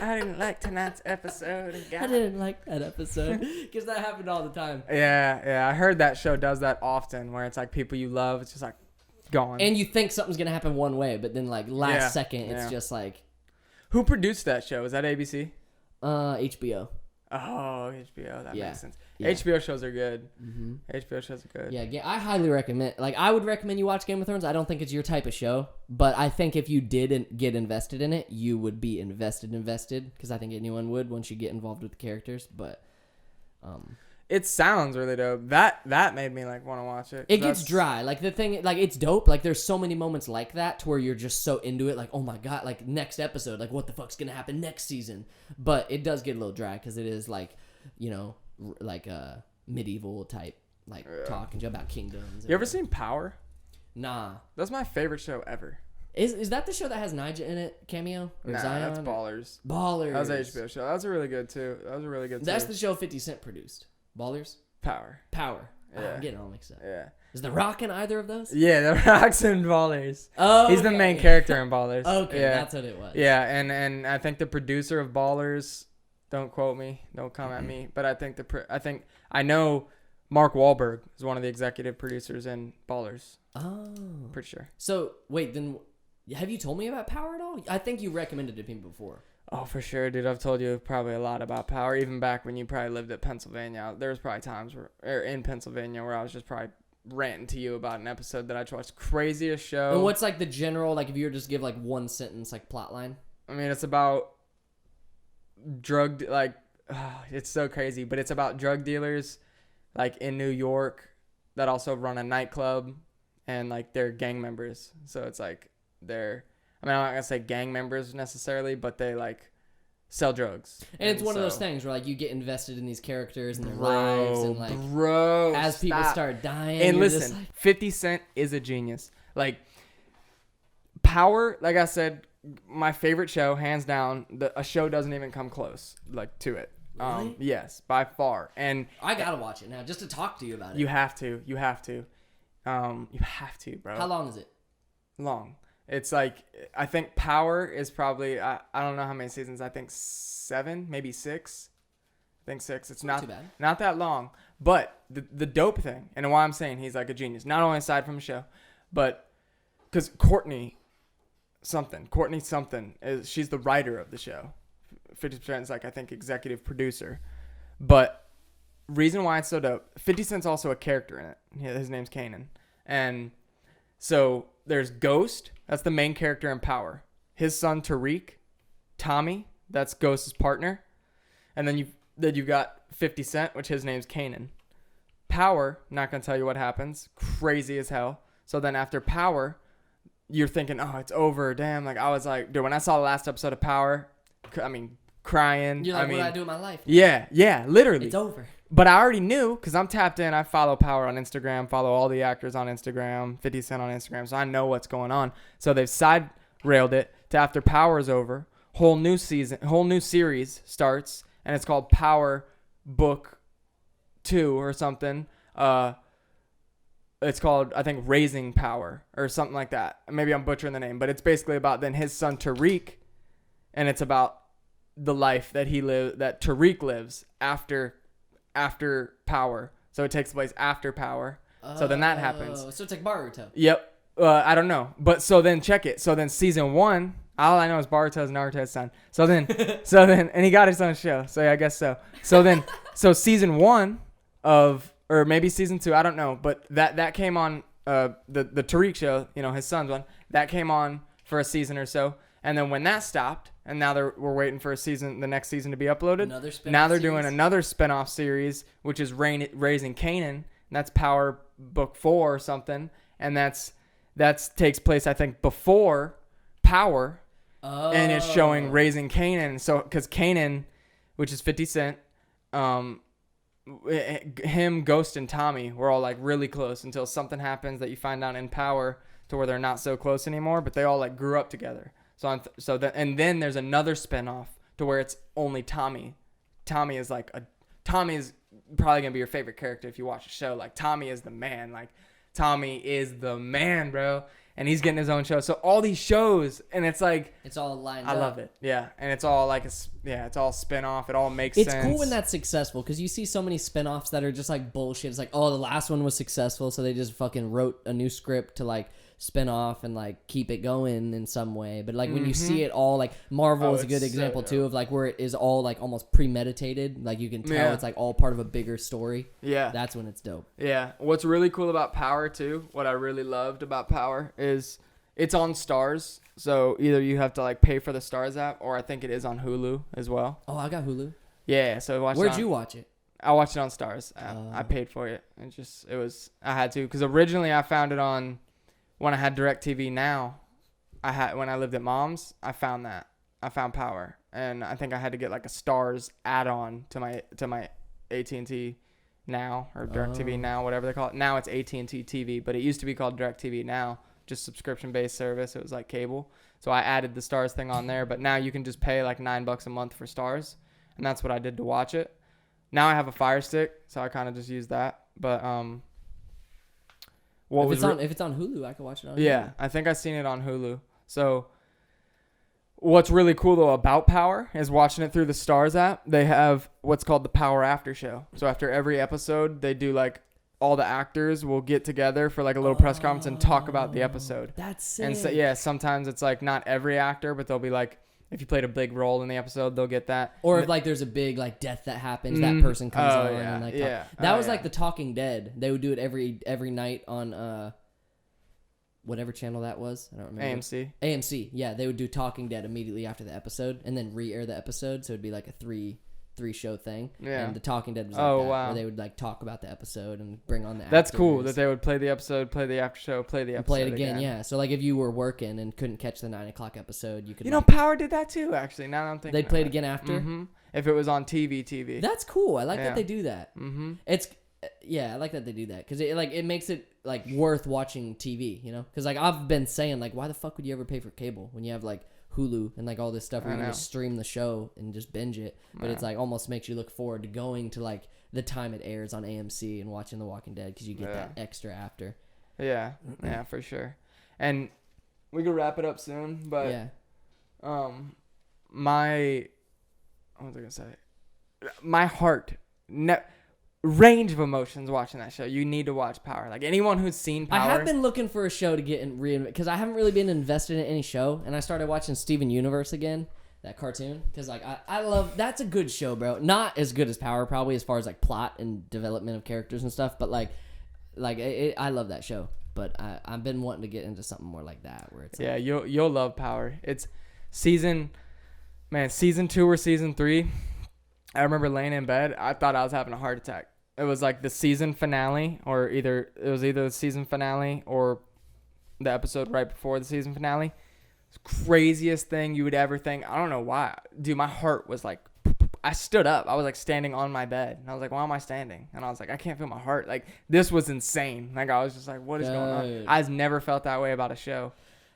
Speaker 1: I didn't like tonight's episode.
Speaker 2: I didn't like that episode because that happened all the time.
Speaker 1: Yeah. I heard that show does that often, where it's like people you love, it's just like gone.
Speaker 2: And you think something's gonna happen one way, but then like last second, it's just like
Speaker 1: Who produced that show? Is that ABC?
Speaker 2: HBO.
Speaker 1: Oh, HBO. That
Speaker 2: Yeah.
Speaker 1: makes sense.
Speaker 2: Yeah.
Speaker 1: HBO shows are good.
Speaker 2: Mm-hmm.
Speaker 1: HBO shows are good.
Speaker 2: Yeah, I highly recommend. Like, I would recommend you watch Game of Thrones. I don't think it's your type of show, but I think if you didn't get invested in it, you would be invested. Because I think anyone would once you get involved with the characters. But
Speaker 1: It sounds really dope. That made me like want to watch it.
Speaker 2: it gets dry. Like the thing, like it's dope. Like there's so many moments like that to where you're just so into it. Like, oh my god, like next episode, like what the fuck's gonna happen next season? But it does get a little dry because it is like, like a medieval type talking about kingdoms.
Speaker 1: You ever seen Power?
Speaker 2: Nah.
Speaker 1: That's my favorite show ever.
Speaker 2: Is that the show that has Nigel in it, cameo? Or
Speaker 1: Nah,
Speaker 2: Zion?
Speaker 1: that's Ballers.
Speaker 2: Ballers.
Speaker 1: That was an HBO show. That was a really good too.
Speaker 2: That's the show 50 Cent produced. Ballers?
Speaker 1: Power.
Speaker 2: Power. Oh,
Speaker 1: Yeah.
Speaker 2: I'm getting all mixed up.
Speaker 1: Yeah.
Speaker 2: Is The Rock in either of those?
Speaker 1: Yeah, The Rock's in Ballers.
Speaker 2: Oh,
Speaker 1: He's the main character in Ballers.
Speaker 2: Okay,
Speaker 1: yeah.
Speaker 2: that's what it was.
Speaker 1: Yeah, and I think the producer of Ballers, don't quote me, don't come at me, but I know Mark Wahlberg is one of the executive producers in Ballers.
Speaker 2: Oh.
Speaker 1: Pretty sure.
Speaker 2: So, wait, then have you told me about Power at all? I think you recommended it to me before.
Speaker 1: Oh, for sure, dude. I've told you probably a lot about Power, even back when you probably lived at Pennsylvania. There was probably times in Pennsylvania where I was just probably ranting to you about an episode that I watched. Craziest show.
Speaker 2: And what's like the general, like if you were to just give like one sentence, like plot line?
Speaker 1: I mean, it's about it's so crazy, but it's about drug dealers like in New York that also run a nightclub and like they're gang members. So it's like I'm not going to say gang members necessarily, but they like sell drugs.
Speaker 2: And it's one of those things where like you get invested in these characters and their lives and like as people start dying.
Speaker 1: And listen, 50 Cent is a genius. Like Power, like I said, my favorite show, hands down. A show doesn't even come close like to it.
Speaker 2: Really?
Speaker 1: Yes, by far. And
Speaker 2: I gotta watch it now just to talk to you about it.
Speaker 1: You have to, bro.
Speaker 2: How long is it?
Speaker 1: Long. It's like, I think Power is probably, I don't know how many seasons. I think 7, maybe 6. I think 6. It's not
Speaker 2: too bad.
Speaker 1: Not that long. But the dope thing, and why I'm saying he's like a genius, not only aside from the show, but because Courtney something, she's the writer of the show. 50% is like, I think, executive producer. But reason why it's so dope, 50 Cent's also a character in it. His name's Kanan. And so there's Ghost, that's the main character in Power. His son Tariq, Tommy, that's Ghost's partner. And then you've got 50 Cent, which his name's Kanan. Power, not going to tell you what happens. Crazy as hell. So then after Power, you're thinking, oh, it's over. Damn. Like, I was like, dude, when I saw the last episode of Power, I mean, crying.
Speaker 2: You're like, what do I do with my life?
Speaker 1: Yeah, literally.
Speaker 2: It's over.
Speaker 1: But I already knew because I'm tapped in. I follow Power on Instagram, follow all the actors on Instagram, 50 Cent on Instagram. So I know what's going on. So they've side railed it to after Power's over, whole new series starts, and it's called Power Book 2 or something. It's called, I think, Raising Power or something like that. Maybe I'm butchering the name, but it's basically about then his son Tariq, and it's about the life that that Tariq lives after Power. So it takes place after Power. So then that happens.
Speaker 2: So it's like Baruto.
Speaker 1: Yep. I don't know. But so then check it. So then season 1, all I know is Baruto's Naruto's son. So then, and he got his own show. So yeah, I guess so. So season 1 or maybe season 2, I don't know. But that came on, the Tariq show, his son's one, that came on for a season or so. And then when that stopped, and now we're waiting for the next season to be uploaded. Now they're doing another spinoff series, which is Raising Kanan. And that's Power Book 4 or something. And that takes place, I think, before Power. Oh. And it's showing Raising Kanan. So, because Kanan, which is 50 Cent, him, Ghost, and Tommy were all like really close until something happens that you find out in Power to where they're not so close anymore, but they all like grew up together. And then there's another spinoff to where it's only Tommy Tommy is Tommy is probably gonna be your favorite character if you watch the show. Like Tommy is the man. Like Tommy is the man, bro. And he's getting his own show. So all these shows, and it's like
Speaker 2: It's all lined
Speaker 1: I
Speaker 2: up.
Speaker 1: love it. Yeah, and it's all like it's all spin off. It all makes
Speaker 2: It's
Speaker 1: sense.
Speaker 2: cool when that's successful because you see so many spin-offs that are just like bullshit. It's like, oh, the last one was successful, so they just fucking wrote a new script to like spin off and like keep it going in some way. But like when you see it all, like Marvel is a good
Speaker 1: it's so
Speaker 2: example too
Speaker 1: dope.
Speaker 2: of like where it is all like almost premeditated. Like you can tell
Speaker 1: Yeah.
Speaker 2: it's like all part of a bigger story.
Speaker 1: Yeah.
Speaker 2: That's when it's dope.
Speaker 1: Yeah. What's really cool about Power too, what I really loved about Power is it's on Stars. So either you have to like pay for the Stars app, or I think it is on Hulu as well.
Speaker 2: Oh, I got Hulu.
Speaker 1: Yeah. So
Speaker 2: Where'd you watch it?
Speaker 1: I watched it on Stars app. I paid for it. I had to, because originally I found it on when I had DirecTV Now. When I lived at Mom's, I found Power, and I think I had to get like a Stars add-on to my AT&T Now or DirecTV Now, whatever they call it. Now it's AT&T TV, but it used to be called DirecTV Now, just subscription-based service. It was like cable. So I added the Stars thing on there, but now you can just pay like $9 a month for Stars, and that's what I did to watch it. Now I have a Fire Stick, so I kind of just use that. But
Speaker 2: if it's on Hulu, I can watch it on Hulu.
Speaker 1: Yeah, I think I seen it on Hulu. So what's really cool though about Power is watching it through the Stars app. They have what's called the Power After Show. So after every episode, they do like all the actors will get together for like a little press conference and talk about the episode.
Speaker 2: That's sick.
Speaker 1: And so yeah, sometimes it's like not every actor, but they'll be like, if you played a big role in the episode, they'll get that.
Speaker 2: Or if like there's a big like death that happens, that person comes on
Speaker 1: yeah,
Speaker 2: and like
Speaker 1: yeah.
Speaker 2: that was
Speaker 1: yeah.
Speaker 2: like the Talking Dead. They would do it every night on whatever channel that was. I don't remember. AMC. Yeah, they would do Talking Dead immediately after the episode and then re-air the episode, so it'd be like a three show thing.
Speaker 1: Yeah.
Speaker 2: And the Talking Dead was like that, where they would like talk about the episode and bring on the actors.
Speaker 1: That's cool that they would play the episode, play the after show, play the episode,
Speaker 2: play it again. Yeah. So like if you were working and couldn't catch the 9:00 episode, you could.
Speaker 1: You know, Power did that too. Actually, now that I'm thinking,
Speaker 2: they'd play it again after.
Speaker 1: Mm-hmm. If it was on TV.
Speaker 2: That's cool. I like
Speaker 1: Yeah.
Speaker 2: that they do that.
Speaker 1: Mm-hmm.
Speaker 2: I like that they do that because it makes it like worth watching TV, you know? Because like I've been saying, like, why the fuck would you ever pay for cable when you have like Hulu and like all this stuff where you can just stream the show and just binge it? But it's like almost makes you look forward to going to like the time it airs on AMC and watching The Walking Dead because you get that extra after.
Speaker 1: Yeah, for sure. And we could wrap it up soon, but
Speaker 2: Yeah.
Speaker 1: what was I gonna say? My heart, range of emotions watching that show. You need to watch Power. Like anyone who's seen Power.
Speaker 2: I have been looking for a show to get in because I haven't really been invested in any show, and I started watching Steven Universe again, that cartoon, because like I love that's a good show, bro. Not as good as Power probably as far as like plot and development of characters and stuff, but like I love that show. But I've been wanting to get into something more like that where it's like,
Speaker 1: you'll love Power. It's season 2 or season 3. I remember laying in bed. I thought I was having a heart attack. It was like the season finale, or either the season finale or the episode right before the season finale. It's the craziest thing you would ever think. I don't know why. Dude, my heart was like, I stood up. I was like standing on my bed. And I was like, why am I standing? And I was like, I can't feel my heart. Like, this was insane. Like, I was just like, what is going on? I've never felt that way about a show.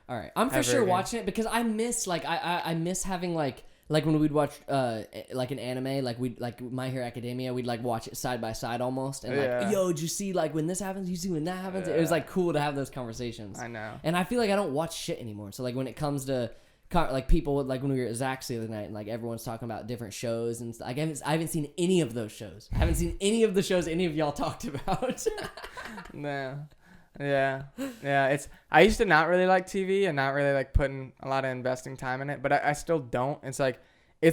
Speaker 2: all right, I'm for sure
Speaker 1: again.
Speaker 2: watching it because I miss like I miss having like when we'd watch like an anime, like we'd like My Hero Academia, we'd like watch it side by side almost, and like, yo, did you see like when this happens? You see when that happens? It was like cool to have those conversations.
Speaker 1: I know.
Speaker 2: And I feel like I don't watch shit anymore. So like when it comes to like people like when we were at Zach's the other night and like everyone's talking about different shows and like I haven't seen any of those shows. I haven't seen any of the shows any of y'all talked about.
Speaker 1: No. Yeah. I used to not really like TV and not really like putting a lot of investing time in it, but I still don't. It's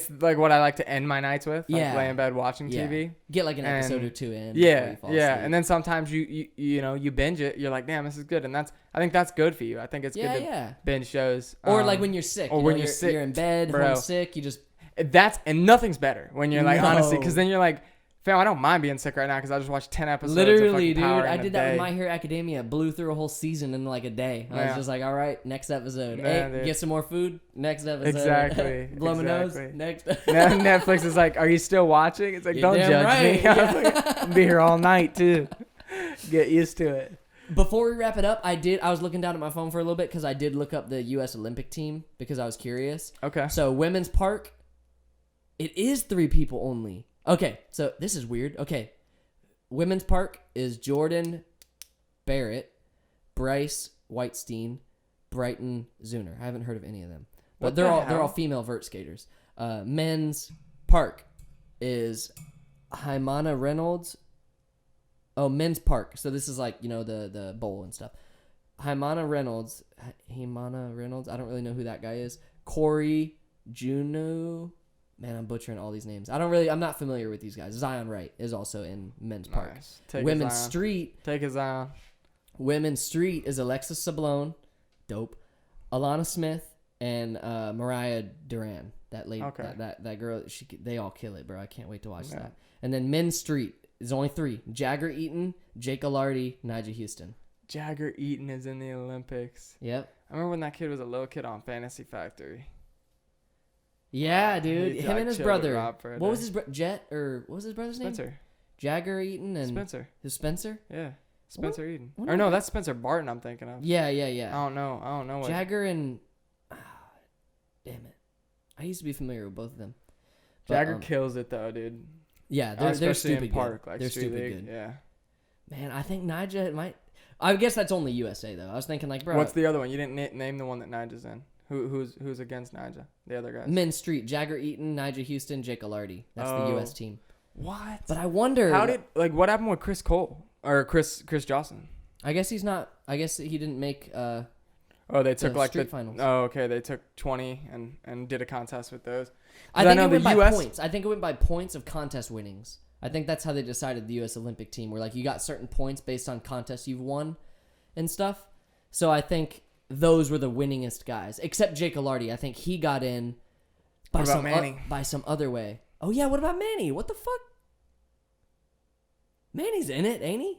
Speaker 1: like what I like to end my nights with. Like lay in bed watching TV.
Speaker 2: Get like an episode or two in.
Speaker 1: Yeah. And then sometimes you binge it. You're like, damn, this is good. And I think that's good for you. I think it's good to binge shows.
Speaker 2: Or like when you're sick.
Speaker 1: Or when you're sick.
Speaker 2: You're in bed, homesick, you just.
Speaker 1: And nothing's better when you're like, honestly, because then you're like, fam, I don't mind being sick right now because I just watched 10 episodes.
Speaker 2: Literally,
Speaker 1: of Power
Speaker 2: dude. I did that with
Speaker 1: day.
Speaker 2: My Hero Academia. Blew through a whole season in like a day. I was just like, all right, next episode. Hey, get some more food. Next episode.
Speaker 1: Exactly.
Speaker 2: Blow my nose. Next.
Speaker 1: Netflix is like, are you still watching? It's like, don't judge me. I'll be here all night too. Get used to it.
Speaker 2: Before we wrap it up, I was looking down at my phone for a little bit because I did look up the U.S. Olympic team because I was curious.
Speaker 1: Okay.
Speaker 2: So women's park, it is 3 people only. Okay, so this is weird. Okay, women's park is Jordan Barrett, Bryce Whitestein, Brighton Zuner. I haven't heard of any of them, but
Speaker 1: What
Speaker 2: they're
Speaker 1: the
Speaker 2: all
Speaker 1: hell?
Speaker 2: female vert skaters. Men's park is Hymana Reynolds. Oh, men's park. So this is like, you know, the bowl and stuff. Hymana Reynolds. I don't really know who that guy is. Corey Juno. Man, I'm butchering all these names. I'm not familiar with these guys. Zion Wright is also in men's park.
Speaker 1: Nice. Take
Speaker 2: Women's
Speaker 1: his Zion.
Speaker 2: street.
Speaker 1: Take his Zion.
Speaker 2: Women's street is Alexis Sablone. Dope. Alana Smith and Mariah Duran. That lady,
Speaker 1: Okay.
Speaker 2: that girl, they all kill it, bro. I can't wait to watch
Speaker 1: Yeah.
Speaker 2: that. And then men's street is only 3: Jagger Eaton, Jake Alardi, Nigel Houston.
Speaker 1: Jagger Eaton is in the Olympics.
Speaker 2: Yep.
Speaker 1: I remember when that kid was a little kid on Fantasy Factory.
Speaker 2: Yeah, dude.
Speaker 1: He,
Speaker 2: Him
Speaker 1: like,
Speaker 2: and his
Speaker 1: chilled with
Speaker 2: brother.
Speaker 1: Rob for a
Speaker 2: What was
Speaker 1: day.
Speaker 2: his Jet or what was his brother's name?
Speaker 1: Spencer.
Speaker 2: Jagger Eaton and
Speaker 1: Spencer.
Speaker 2: his Spencer.
Speaker 1: Yeah. Spencer Eaton.
Speaker 2: what
Speaker 1: Or no,
Speaker 2: about-
Speaker 1: that's Spencer Barton I'm thinking of.
Speaker 2: Yeah.
Speaker 1: I don't know what.
Speaker 2: Jagger and damn it, I used to be familiar with both of them. But,
Speaker 1: Jagger kills it though, dude.
Speaker 2: Yeah, they're
Speaker 1: Especially
Speaker 2: stupid
Speaker 1: in park,
Speaker 2: good.
Speaker 1: like
Speaker 2: They're
Speaker 1: street
Speaker 2: stupid
Speaker 1: league.
Speaker 2: good.
Speaker 1: Yeah.
Speaker 2: Man, I think Nija might. I guess that's only USA though. I was thinking like, bro.
Speaker 1: What's the other one? You didn't name the one that Nigel's in. Who's against Nigel? The other guys.
Speaker 2: Men's Street? Jagger Eaton, Nigel Houston, Jake Alardi. That's the
Speaker 1: Oh.
Speaker 2: US team.
Speaker 1: What?
Speaker 2: But I wonder.
Speaker 1: How did what happened with Chris Cole or Chris Johnson?
Speaker 2: I guess he's not. I guess he didn't make.
Speaker 1: Oh, they took
Speaker 2: The
Speaker 1: like
Speaker 2: street
Speaker 1: the
Speaker 2: finals.
Speaker 1: Oh, okay. They took 20 and did a contest with those.
Speaker 2: I
Speaker 1: I
Speaker 2: think
Speaker 1: know
Speaker 2: it went
Speaker 1: the
Speaker 2: by
Speaker 1: US
Speaker 2: points. I think it went by points of contest winnings. I think that's how they decided the U.S. Olympic team. Where like you got certain points based on contests you've won, and stuff. So I think those were the winningest guys, except Jake Alardi. I think he got in by
Speaker 1: What about
Speaker 2: some
Speaker 1: Manny?
Speaker 2: by some other way. Oh yeah, what about Manny? What the fuck? Manny's in it, ain't he?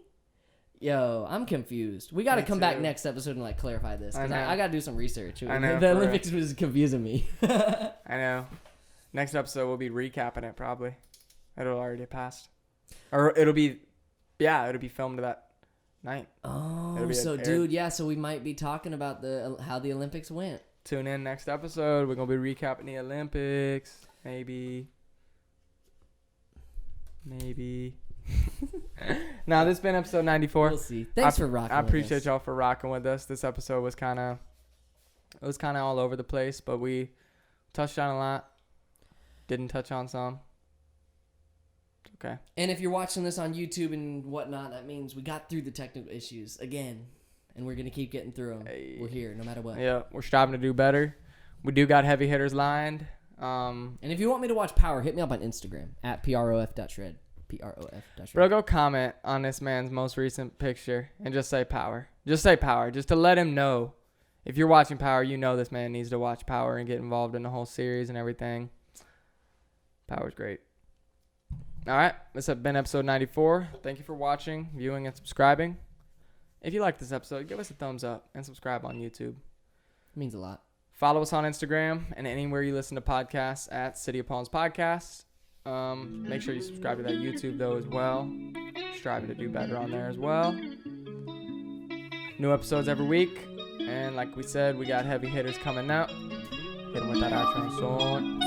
Speaker 2: Yo, I'm confused. We got to
Speaker 1: Me
Speaker 2: come back
Speaker 1: too.
Speaker 2: next episode and like clarify this
Speaker 1: I
Speaker 2: because
Speaker 1: know.
Speaker 2: I got to do some research.
Speaker 1: I know,
Speaker 2: The
Speaker 1: for
Speaker 2: Olympics was confusing me.
Speaker 1: I know. Next episode we'll be recapping it probably. It'll already passed, or it'll be filmed that night.
Speaker 2: Oh,
Speaker 1: It'll be
Speaker 2: so
Speaker 1: aired.
Speaker 2: dude, yeah, so we might be talking about how the Olympics went.
Speaker 1: Tune in next episode. We're gonna be recapping the Olympics. Maybe. Nah, this has been episode 94.
Speaker 2: We'll see. Thanks for rocking.
Speaker 1: I
Speaker 2: with
Speaker 1: appreciate
Speaker 2: us.
Speaker 1: y'all for rocking with us. This episode was kind of all over the place, but we touched on a lot. Didn't touch on some. Okay.
Speaker 2: And if you're watching this on YouTube and whatnot, that means we got through the technical issues again, and we're gonna keep getting through them.
Speaker 1: Hey.
Speaker 2: We're here no matter what.
Speaker 1: Yeah, we're striving to do better. We do got heavy hitters lined.
Speaker 2: And if you want me to watch Power, hit me up on Instagram at prof.shred. prof.shred.
Speaker 1: Bro, go comment on this man's most recent picture and just say power. Just say power. Just to let him know. If you're watching Power, you know this man needs to watch Power and get involved in the whole series and everything. Power's great. All right. This has been episode 94. Thank you for watching, viewing, and subscribing. If you like this episode, give us a thumbs up and subscribe on YouTube.
Speaker 2: It means a lot.
Speaker 1: Follow us on Instagram and anywhere you listen to podcasts at City of Palms Podcast. Make sure you subscribe to that YouTube though as well. Striving to do better on there as well. New episodes every week. And like we said, we got heavy hitters coming out. Hit them with that outro song.